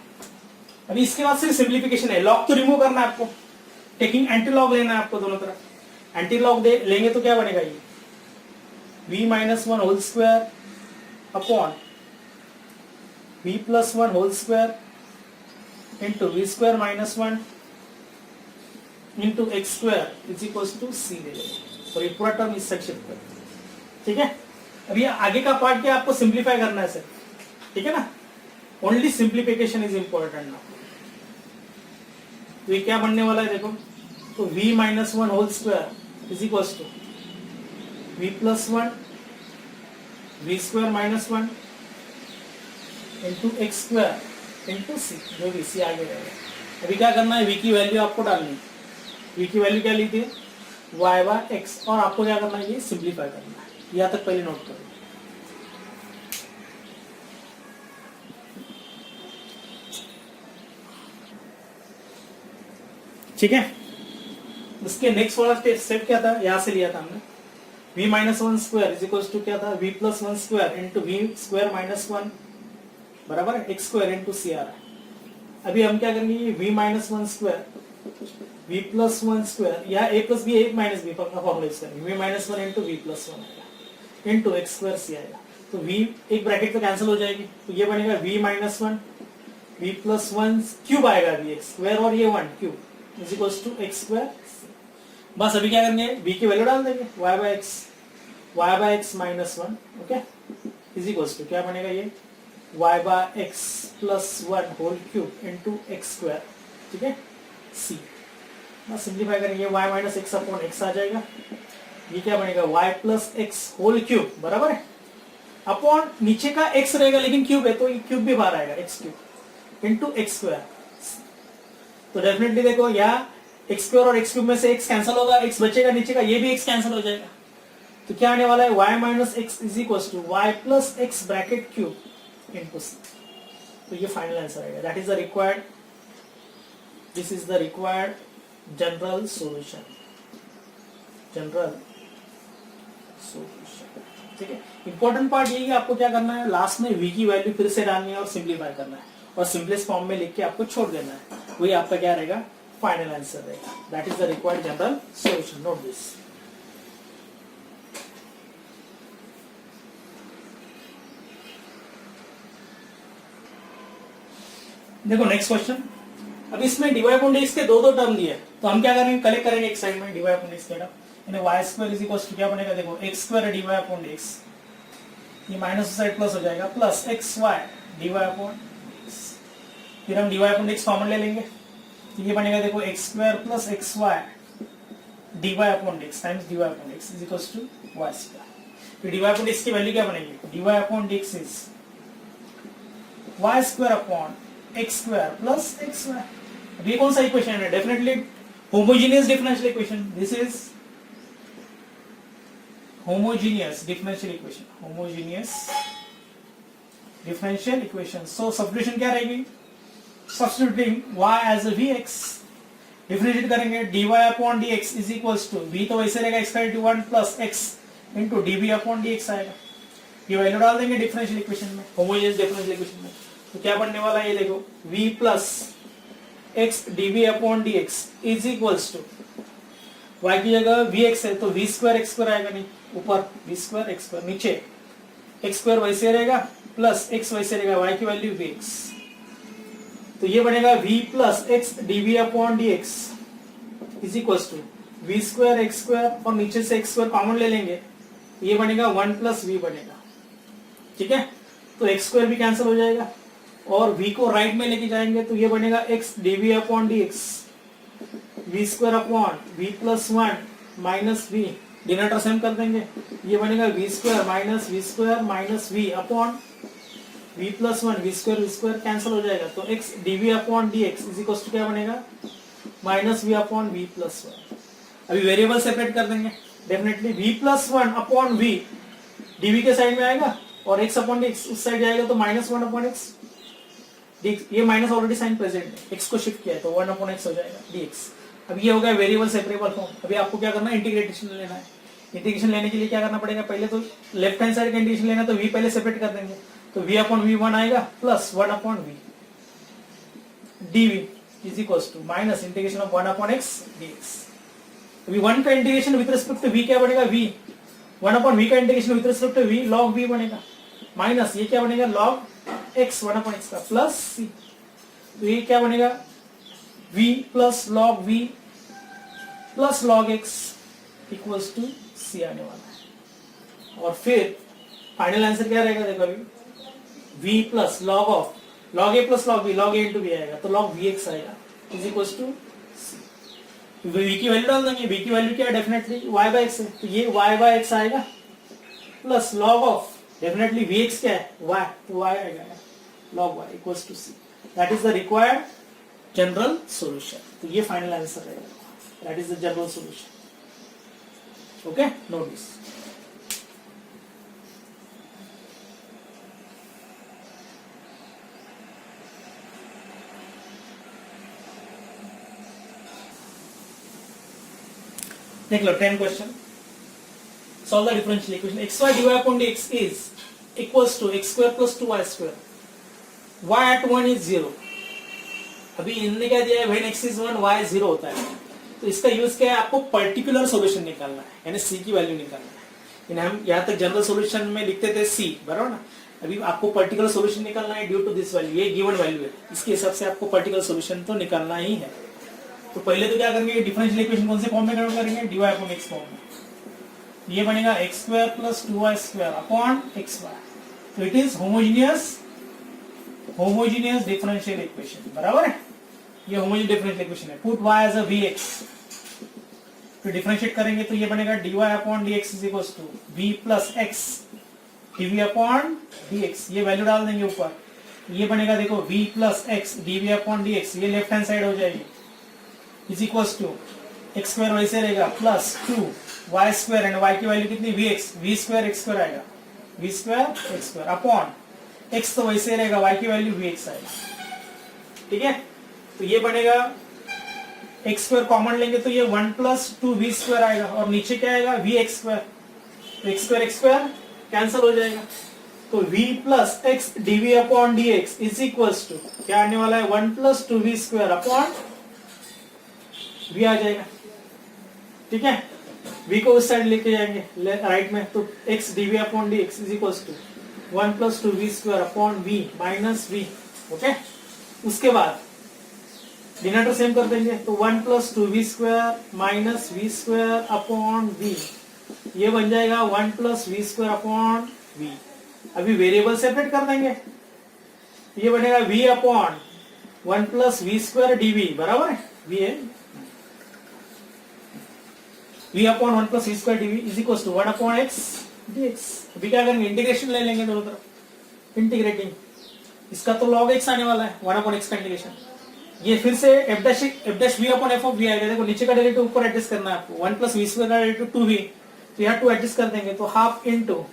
A: अभी इसके बाद सिर्फ सिंप्लीफिकेशन है, लॉग तो रिमूव करना है आपको, टेकिंग एंटी लॉग लेना है आपको दोनों तरफ, एंटी लॉग लेंगे तो क्या बनेगा ये v minus 1 whole square upon v plus 1 whole square into v square minus 1 into x square is equal to c ले लेंगे, और ये पूरा टर्म इस सेक्शन पर, ठीक है। अभी आगे का पार्ट क्या आपको सिंप्लीफाई करना है सर, ठीक है ना, only simplification is important now. तो ये क्या बनने वाला है देखो, तो v minus 1 whole square is equal to v plus 1 v square minus 1 into x square into c, जो भी सी आगे रहेगा। अभी क्या करना है v की वैल्यू आपको डालनी है, v की वैल्यू क्या ली थी y बाय एक्स, और आपको क्या करना है ये सिंप्लीफाई करना है, यहाँ तक पहले नोट करो, ठीक है। इसके नेक्स्ट वाला स्टेप क्या था, यहां से लिया था हमने v minus 1 square is equal to क्या था v plus 1 square into v square minus 1 बराबर है एक्स स्क्वायर इंटू सी आ रहा है। अभी हम क्या करेंगे v minus 1 square v plus 1 square, या a plus b a minus b का फॉर्मूला यूज करेंगे, v minus 1 into v plus 1 आएगा इंटू एक्स स्क्वायर सी आएगा, तो v एक ब्रैकेट तो कैंसिल हो जाएगी, तो ये बनेगा v minus 1 v plus 1 cube आएगा v एक्स स्क्वायर, और ये 1 cube is equal to x square. बस अभी क्या करेंगे v की वैल्यू डाल देंगे y by x minus 1, okay, is equal to क्या बनेगा ये y by x plus 1 whole cube into x square, ठीक है, c। बस सिंप्लीफाई करेंगे y minus x upon x आ जाएगा, ये क्या बनेगा y plus x whole cube बराबर है, अपॉन नीचे का x रहेगा लेकिन क्यूब है तो ये क्यूब भी बाहर आएगा x cube into x square. तो डेफिनेटली देखो यहाँ एक्स स्क्वायर और एक्स क्यूब में से एक्स कैंसिल होगा, एक्स बचेगा नीचे का, ये भी एक्स कैंसिल हो जाएगा, तो क्या आने वाला है y minus x is equal to y plus x bracket cube into c. तो ये फाइनल आंसर आएगा, that is the required, this is the required general solution, general solution, ठीक है। इंपॉर्टेंट पार्ट ये है कि आपको क्या करना है, लास्ट में v की वैल्यू फिर से डालनी है और सिंप्लीफाई करना है, और सिंपलेस्ट फॉर्म में लिख के आपको छोड़ देना है, वही आपका क्या रहेगा फाइनल आंसर रहेगा. That is the required general solution. Note this. देखो नेक्स्ट क्वेश्चन. अब इसमें dy अपॉन dx के दो टर्म दिए, तो हम क्या करेंगे, कलेक्ट करेंगे एक साइड में dy अपॉन dx के टर्म, यानी y square is equal to क्या बनेगा, देखो x square dy upon dx, ये माइनस साइड प्लस हो जाएगा, plus xy dy upon dx. फिर हम dy अपॉन dx कॉमन ले लेंगे, तो ये बनेगा देखो x square plus xy dy upon dx times dy upon dx is equal to y square. फिर dy अपॉन dx की वैल्यू क्या बनेगी, dy upon dx is y square upon x square plus xy. अब ये कौन सा equation है, definitely homogeneous differential equation. This is homogeneous differential equation, homogeneous differential equation. So substitution क्या रहेगी, substituting y as a vx, differentiate करेंगे dy upon dx is equals to v तो वैसे रहेगा x का into 1 plus x into dv upon dx आएगा. ये value डाल देंगे डिफरेंशियल इक्वेशन में, होमोजेनियस डिफरेंशियल इक्वेशन में. तो क्या बनने वाला है, ये देखो v plus x dv upon dx is equals to y की जगह vx है तो v स्क्वायर x स्क्वायर आएगा, नहीं ऊपर v स्क्वायर x स्क्वायर, नीचे x स्क्वायर वैसे रहेगा प्लस x वैसे रहेगा, y की वैल्यू vx. तो ये बनेगा v plus x dv upon dx is equals to v square x square और नीचे से x स्क्वायर कॉमन ले लेंगे, ये बनेगा 1 प्लस v बनेगा. ठीक है, तो x स्क्वायर भी कैंसिल हो जाएगा और v को राइट में लेके जाएंगे, तो ये बनेगा x dv upon dx v square upon v plus 1 minus v, denominator same कर देंगे, ये बनेगा v square minus v upon v plus 1, v square cancel हो जाएगा, तो x dv upon dx is equal to क्या बनेगा, minus v upon v plus 1. अभी वेरिएबल सेपरेट कर देंगे, definitely v plus 1 upon v dv के साइड में आएगा और x अपॉन dx उस साइड जाएगा, तो माइनस 1 अपॉन x, ये माइनस ऑलरेडी साइन प्रेजेंट है, x को शिफ्ट किया है तो 1 अपॉन x हो जाएगा dx. अब ये हो गया वेरिएबल सेपरेबल फॉर्म. अभी आपको क्या करना है, इंटीग्रेशन लेना है. इंटीग्रेशन लेने के लिए क्या करना पड़ेगा, पहले तो लेफ्ट हैंड साइड का इंटीग्रेशन लेना, तो v पहले सेपरेट कर देंगे, तो v अपॉन v 1 आएगा plus 1 upon v dv is equal to minus integration of 1 upon x dx. अभी 1 का integration with respect to v क्या बनेगा, v 1 अपॉन v का integration with respect to v log v बनेगा, minus ये क्या बनेगा log x 1 अपॉन x का प्लस c, तो ये क्या बनेगा v plus log v plus log x equals to c आने वाला है. और फिर फाइनल आंसर क्या रहेगा, देखो अभी v plus log of log a plus log b, log a into b आएगा, तो log vx आएगा is equals to c. v की वैल्यू डाल देंगे, v की वैल्यू क्या है, डेफिनेटली y बाय x है, तो ये y बाय x आएगा plus log of definitely vx क्या है, y, तो y आएगा log y equals to c. That is the required general solution. तो ये फाइनल आंसर रहेगा, that is the general solution. Okay, note this. देख लो 10 question. Solve the differential equation xy dy upon dx is equals to x square plus 2y square. y at 1 is 0. अभी इन्होंने क्या दिया है, when x is 1 y 0 होता है, तो इसका यूज क्या है, आपको पर्टिकुलर सॉल्यूशन निकालना है, यानी c की वैल्यू निकालना है. यानी हम यहाँ तक जनरल सॉल्यूशन में लिखते थे c, बराबर ना. अभी आपको पर्टिकुलर सॉल्यूशन निकालना है ड्यू टू दिस वैल्यू, ये गिवन वैल्यू है, इसके हिसाब से आपको पर्टिकुलर सॉल्यूशन तो निकालना ही है. तो पहले तो क्या करेंगे, डिफरेंशियल इक्वेशन कौन से फॉर्म में करेंगे, dy अपॉन x फॉर्म में. ये बनेगा x square plus 2y square upon xy. तो it is homogeneous differential equation, बराबर है. ये होमोजेनियस डिफरेंशियल इक्वेशन है. Put y as a vx, तो डिफरेंशिएट करेंगे तो ये बनेगा dy upon dx is equal to v plus x dv upon dx. ये वैल्यू डाल देंगे ऊपर, ये बनेगा देखो v plus x dv upon dx, ये लेफ्ट हैंड साइड हो जाएगी is equal to x square वैसे रहेगा plus 2 y square, and y की वैल्यू कितनी, vx, v square x square आएगा, v square x square upon x तो वैसे रहेगा, y की वैल्यू vx आएगा. ठीक है, तो ये बनेगा x स्क्वायर कॉमन लेंगे तो ये 1 प्लस 2v स्क्वायर आएगा और नीचे क्या आएगा, vx स्क्वायर, तो x स्क्वायर कैंसिल हो जाएगा, तो v plus x dv upon dx is equal to क्या आने वाला है, 1 plus 2v square upon v आ जाएगा, ठीक है। v को उस साइड लेके जाएंगे राइट में, तो x dv upon dx is equal to 1 plus 2v square upon v minus v, okay. उसके बाद डिनोमिनेटर सेम कर देंगे, तो 1 plus 2v square minus v square upon v, ये बन जाएगा 1 plus v square upon v। अभी वेरिएबल सेपरेट कर देंगे, ये बनेगा v upon 1 plus v square dv, बराबर है, v है v upon 1 plus v square dv is equal to 1 upon x dx। अभी क्या करेंगे, इंटीग्रेशन ले लेंगे दोनों तरफ, इंटीग्रेटिंग, इसका तो log x आने वाला है, 1 अपॉन x का इंटीग्रेशन, ये फिर से f dash v upon f of v आएगा। देखो नीचे का डेरिवेटिव ऊपर एडजस्ट करना है आपको, 1 प्लस v स्क्वायर का डेरिवेटिव 2v, तो यहाँ 2 एडजस्ट कर देंगे, तो हाफ इनटू,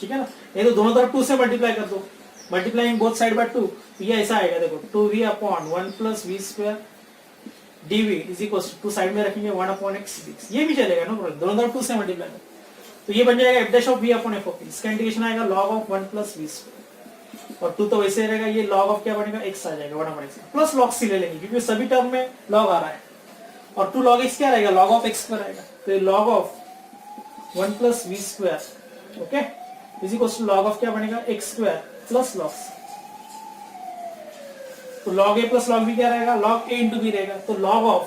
A: ठीक है ना, ये तो दोनों तरफ 2 से मल्टीप्लाई कर दो, मल्टीप्लाइंग बोथ साइड बाय 2, तो ये ऐसा आएगा, देखो 2v upon 1 plus v square dv is equal to side में रखेंगे 1 अपॉन x dx, ये भी चलेगा ना, दोनों तरफ 2 से मल्टीप्लाई कर, तो ये बन जाएगा f dash of v upon f of v, इसका इंटीग्रेशन आएगा log of 1 plus v square, और 2 तो वैसे रहेगा, ये log ऑफ क्या बनेगा, x आ जाएगा 1 upon x plus log c ले लेंगे, क्योंकि सभी टर्म में log आ रहा है, और 2 log x क्या रहेगा, log ऑफ x स्क्वायर आएगा, तो ये log of 1 plus v square, okay, is equal to log of क्या बनेगा, x square plus log c, तो log a plus log b क्या रहेगा, log a इंटू b रहेगा, तो log of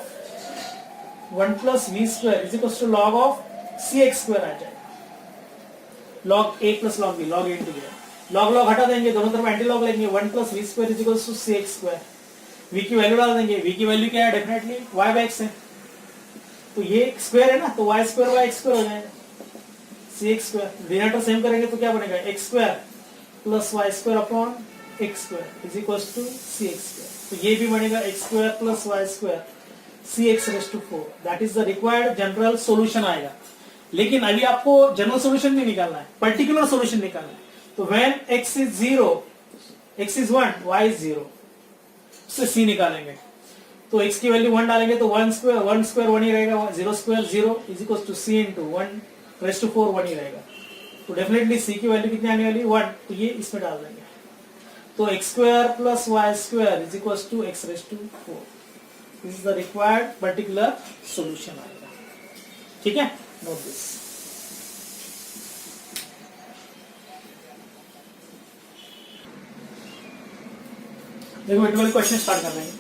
A: 1 plus v square is equal to log of cx square आ जाएगा, log a plus log b, log a into b, log log हटा देंगे, दोनों तरफ एंटी लॉग लेंगे, 1 plus v square is equal to cx square, v की value डाल देंगे, v की वैल्यू क्या है, डेफिनेटली y बाय x है, तो ये स्क्वायर है ना, तो y square by x square हो जाएगा, cx स्क्वायर, डिनोमिनेटर सेम करेंगे तो क्या बनेगा, x square plus y square upon x square is equal to cx square, तो ये भी बनेगा x square plus y square cx raise to 4, that is the required general solution आएगा। लेकिन अभी आपको जनरल सॉल्यूशन नहीं निकालना है, पर्टिकुलर सॉल्यूशन निकालना है, तो when x is 0, x is 1, y is 0, उससे c निकालेंगे, तो x की वैल्यू 1 डालेंगे, तो 1 स्क्वायर 1 ही रहेगा, 0 square 0 is equal to c into 1 raise to 4 1 ही रहेगा, तो डेफिनेटली c की वैल्यू कितनी आने वाली, 1, तो ये इसमें डाल देंगे, तो x square plus y square is equal to x raise to 4, this is the required particular solution आएगा, ठीक है, नोट दिस। देखो बेटे क्वेश्चन स्टार्ट कर रहे हैं,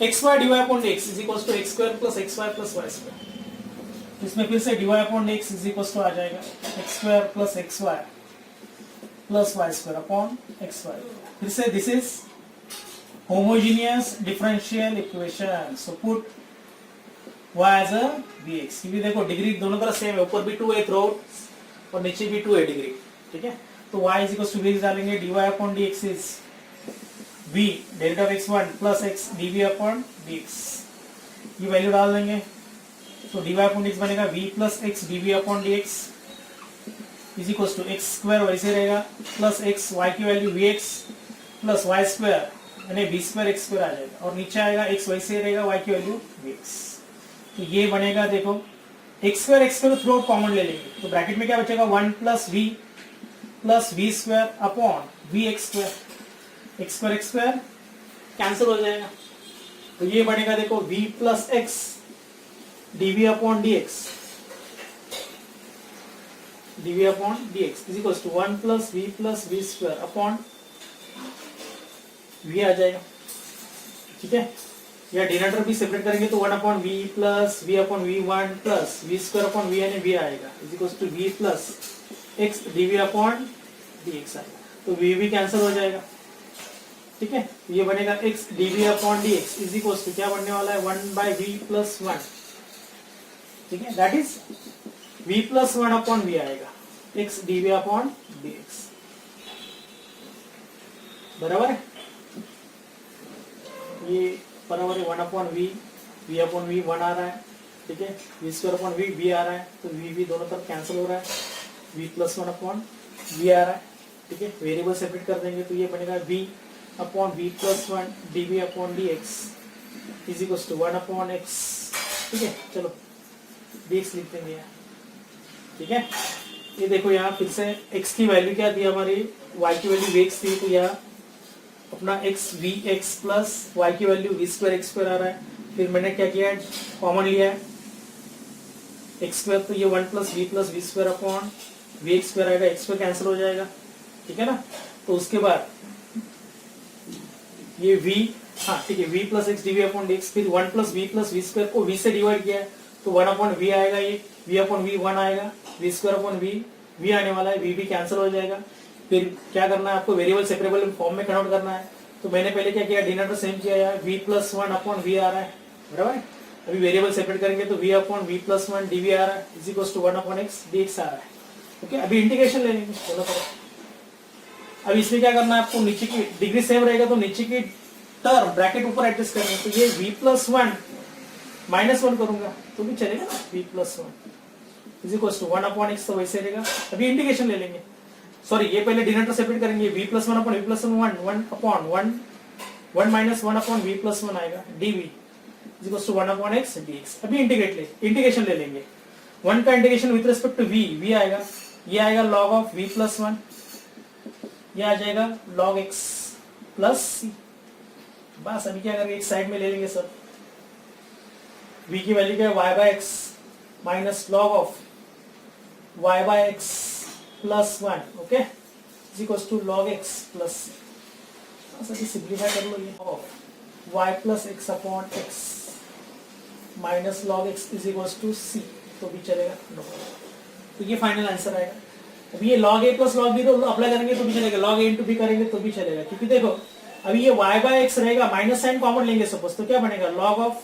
A: x y dy upon dx is equal to x square plus xy plus y square, इसमें फिर से dy upon dx is equal to आ जाएगा x square plus xy plus y square upon xy, फिर से this is homogeneous differential equation, so put y as a dx, ये भी देखो डिग्री दोनों तरफ सेम है, ऊपर भी 2 है थ्रोट और नीचे भी 2 है डिग्री, ठीक है, तो y is equal to v डालेंगे, dy upon dx is v delta of x1 plus x dv upon dx, ये वैल्यू डाल देंगे, तो dy अपॉन dx बनेगा v plus x dv upon dx is equal to x square वैसे रहेगा plus x, y की value vx plus y square यानी v square x square आ जाएगा, और नीचे आएगा x वैसे रहेगा, y की वैल्यू vx, तो ये बनेगा, देखो x स्क्वायर थ्रू कॉमन ले लेंगे, तो ब्रैकेट में क्या बचेगा, 1 plus v square upon vx square, x square cancel हो जाएगा, तो ये बनेगा, देखो v plus x dv upon dx is equal to 1 plus v square upon v आ जाएगा, ठीक है, या डिनोमिनेटर भी सेपरेट करेंगे तो 1 upon v plus v upon v 1 plus v square upon v यानी v आएगा is equal to v plus x dv upon dx आएगा, तो v भी कैंसिल हो जाएगा, ठीक है, ये बनेगा x dv upon dx is equal to क्या बनने वाला है, 1 बाय v प्लस 1, ठीक है, that is v plus 1 upon v आएगा, x dv अपॉन dx, बराबर है, ये बराबर है 1 अपॉन v अपॉन v 1 आ रहा है, ठीक है, v स्क्वायर अपॉन v आ रहा है, तो v दोनों तरफ कैंसिल हो रहा है, v प्लस 1 अपॉन v आ रहा है, ठीक है, वेरिएबल सेपरेट कर देंगे, तो ये बनेगा v upon v plus 1 dv upon dx is equal to 1 upon x, ठीक है, चलो dx लिख देंगे यहाँ, ठीक है, ये देखो यहाँ फिर से x की वैल्यू क्या थी हमारी, y की वैल्यू vx थी, तो यहाँ अपना x vx प्लस y की value v square x square आ रहा है, फिर मैंने क्या किया, कॉमन लिया है एक्स स्क्वायर, तो ये 1 plus v square upon v x square आएगा, एक्स स्क्वायर कैंसिल हो जाएगा, ठीक है ना। तो उसके बाद ये v, हाँ ठीक है, v plus x d v upon d x, फिर 1 प्लस वी स्क्वायर को v से डिवाइड किया है तो 1 अपॉन वी आएगा, ये v अपॉन वी 1 आएगा, वी स्क्वायर अपॉन वी आने वाला है, वी भी कैंसिल हो जाएगा। फिर क्या करना है आपको, वेरिएबल सेपरेबल फॉर्म में कन्वर्ट करना है। तो मैंने पहले क्या किया, डिनोमिनेटर सेम किया है, v प्लस 1 अपॉन वी आ रहा है, बराबर है। अभी वेरिएबल सेपरेट करेंगे तो v upon v plus 1 d आ रहा है, is equal to 1 upon x d x आ रहा है, ओके। अभी इंटीग्रेशन ले लेंगे, चलो अब इसमें क्या करना है आपको, नीचे की डिग्री सेम रहेगा तो नीचे की टर्म ब्रैकेट ऊपर एडजस्ट करना है, तो ये v प्लस 1 माइनस 1 करूंगा तो भी चलेगा, v plus 1 is equal to 1 upon x, तो वैसे रहेगा। अभी इंटीग्रेशन ले लेंगे, सॉरी ये पहले डिनोमिनेटर सेपरेट करेंगे, v plus 1 upon v plus 1 upon 1 minus 1 upon v plus 1 आएगा, dv is equal to 1 upon x dx। अभी इंटीग्रेशन ले लेंगे, 1 का integration with respect to v आएगा, ये आएगा log ऑफ v प्लस 1, ये आ जाएगा log x प्लस c। बस अभी क्या करेंगे, एक साइड में ले लेंगे सब, v की वैल्यू क्या है, y by x minus log of y by x plus 1, okay, is equal to log x plus c। बस अभी सिंप्लीफाई कर लो, ये of y plus x upon x minus log x is equal to c, तो भी चलेगा, तो ये फाइनल आंसर आएगा। अब ये log a plus log b तो अप्लाई करेंगे तो भी चलेगा, log a इंटू b करेंगे तो भी चलेगा, क्योंकि देखो अभी ये y बाय एक्स रहेगा, माइनस साइन कॉमन लेंगे सपोज, तो क्या बनेगा, log of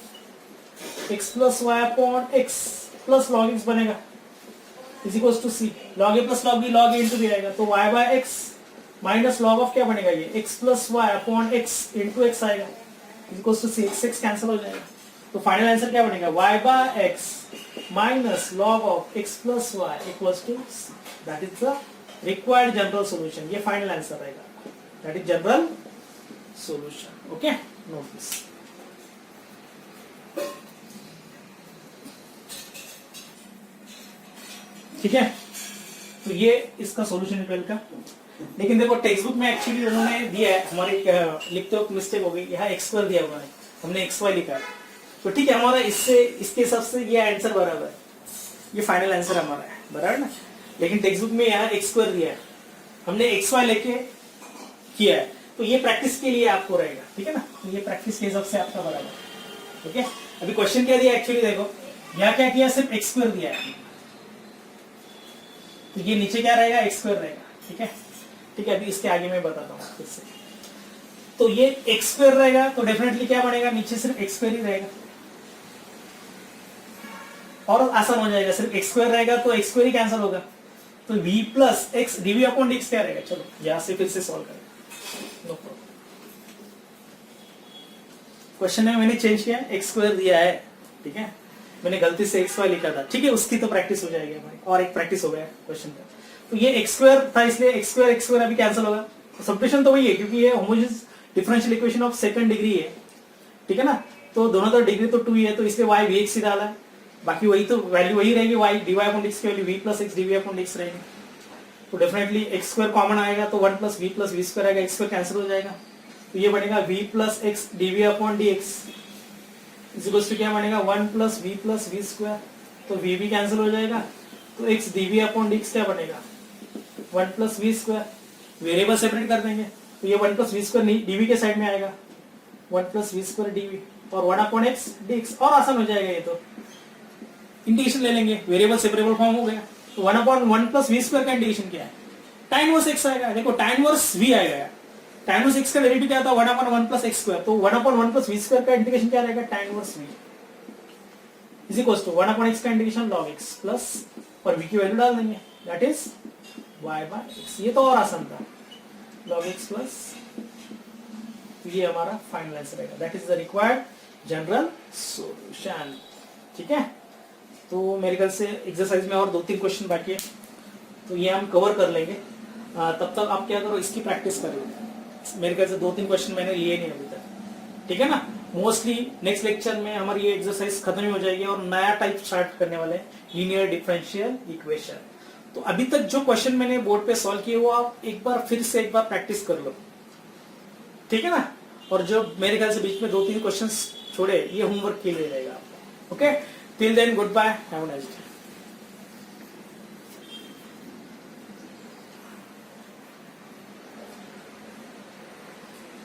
A: x plus y upon x plus log x बनेगा, is equal to c, log a plus log b log a into b आएगा, तो y by x minus log of क्या बनेगा, ये x plus y upon x into x आएगा, is equal to c, x cancel हो जाएगा। तो final answer क्या बनेगा, y by x minus log of x plus y equals to c, that is the required general solution. ये final answer रहेगा, that is general solution, okay, note this. ठीक है, तो ये इसका सॉल्यूशन है का। लेकिन देखो टेक्स्ट बुक में एक्चुअली उन्होंने दिया है, हमारे लिखते वक्त मिस्टेक हो गई, यहाँ एक्स स्क्वायर दिया हुआ है, हमने एक्स वाई लिखा है, तो ठीक है, हमारा इसके हिसाब से ये आंसर बराबर है, ये फाइनल आंसर हमारा है, बराबर ना। लेकिन टेक्स्ट बुक में यहाँ एक्स स्क्वायर दिया है, हमने एक्स वाई लेके किया है, तो ये प्रैक्टिस के लिए आपको रहेगा, ठीक है ना, ये प्रैक्टिस के हिसाब से आपका बराबर, ओके। अभी क्वेश्चन क्या दिया एक्चुअली, देखो यहाँ क्या किया, सिर्फ एक्स स्क्वायर दिया है, तो ये नीचे क्या रहेगा, एक्स स्क्वायर रहेगा, ठीक है। ठीक है, अभी इसके आगे मैं बताता हूँ फिर से। तो ये एक्स स्क्वायर रहेगा तो डेफिनेटली क्या बनेगा, नीचे सिर्फ एक्स स्क्वायर ही रहेगा, और आसान हो जाएगा, सिर्फ एक्स स्क्वायर रहेगा तो एक्स स्क्वायर ही कैंसिल होगा, तो v plus x d v upon d x क्या रहेगा। चलो यहां से फिर से सॉल्व करें, नो प्रॉब्लम। क्वेश्चन में मैंने चेंज किया, एक्स स्क्वायर दिया है, ठीक है, मैंने गलती से एक्स वाई लिखा था, ठीक है, उसकी तो प्रैक्टिस हो जाएगी हमारी, और एक प्रैक्टिस हो गया क्वेश्चन का। तो ये एक्स स्क्वायर था, इसलिए एक्स स्क्वायर अभी कैंसिल होगा, सब्ट्रैक्शन तो वही है क्योंकि ये homogeneous differential equation of second degree है, ठीक है ना, तो दोनों तो डिग्री तो 2 ही है, तो इसलिए y v x ही डाला है, बाकी वही तो वैल्यू वही रहेगी, y dy अपॉन dx की value v plus x dv upon dx रहेगी, तो डेफिनेटली एक्स स्क्वायर कॉमन आएगा तो 1 प्लस वी स्क्वायर आएगा, एक्स स्क्वायर कैंसिल हो जाएगा, तो ये बनेगा v plus x dv upon dx is equal to क्या बनेगा, 1 प्लस वी स्क्वायर, तो v भी कैंसिल हो जाएगा, तो x dv अपॉन dx क्या बनेगा, 1 plus v square, variable separate कर देंगे, तो ये 1 प्लस वी स्क्वायर dv के साइड में आएगा, 1 प्लस वी स्क्वायर dv, और 1 अपॉन एक्स dx, और आसान हो जाएगा ये तो। इंटीग्रेशन ले लेंगे, वेरिएबल सेपरेबल फॉर्म हो गया, तो 1 अपॉन 1 प्लस वी स्क्वायर का इंटीग्रेशन क्या है, tan इनवर्स x आएगा, देखो tan इनवर्स v आएगा, tan इनवर्स x का डेरिवेटिव क्या था, 1 अपॉन 1 प्लस x स्क्वायर, तो 1 अपॉन 1 प्लस वी स्क्वायर का इंटीग्रेशन क्या रहेगा, tan inverse v is equal to 1 upon x का इंटीग्रेशन log x प्लस, और v की वैल्यू डाल देंगे, that is y by x, ये तो और आसान था, log x प्लस, ये हमारा फाइनल आंसर रहेगा, that is the required general solution, ठीक है। तो मेरे ख्याल से एक्सरसाइज में और 2-3 क्वेश्चन बाकी है, तो ये हम कवर कर लेंगे, तब तक आप क्या करो, इसकी प्रैक्टिस करिए, मेरे ख्याल से 2-3 क्वेश्चन मैंने लिए नहीं अभी तक, ठीक है ना। मोस्टली नेक्स्ट लेक्चर में हमारी ये एक्सरसाइज खत्म ही हो जाएगी और नया टाइप स्टार्ट करने वाले, लीनियर डिफरेंशियल इक्वेशन। तो अभी तक जो क्वेश्चन मैंने बोर्ड पे सॉल्व किए वो आप एक बार फिर से प्रैक्टिस कर लो, ठीक है ना। और जो मेरे ख्याल से बीच में 2-3 क्वेश्चंस छोड़े, ये होमवर्क के लिए रहेगा आपको। Okay, till then good bye, have a nice day.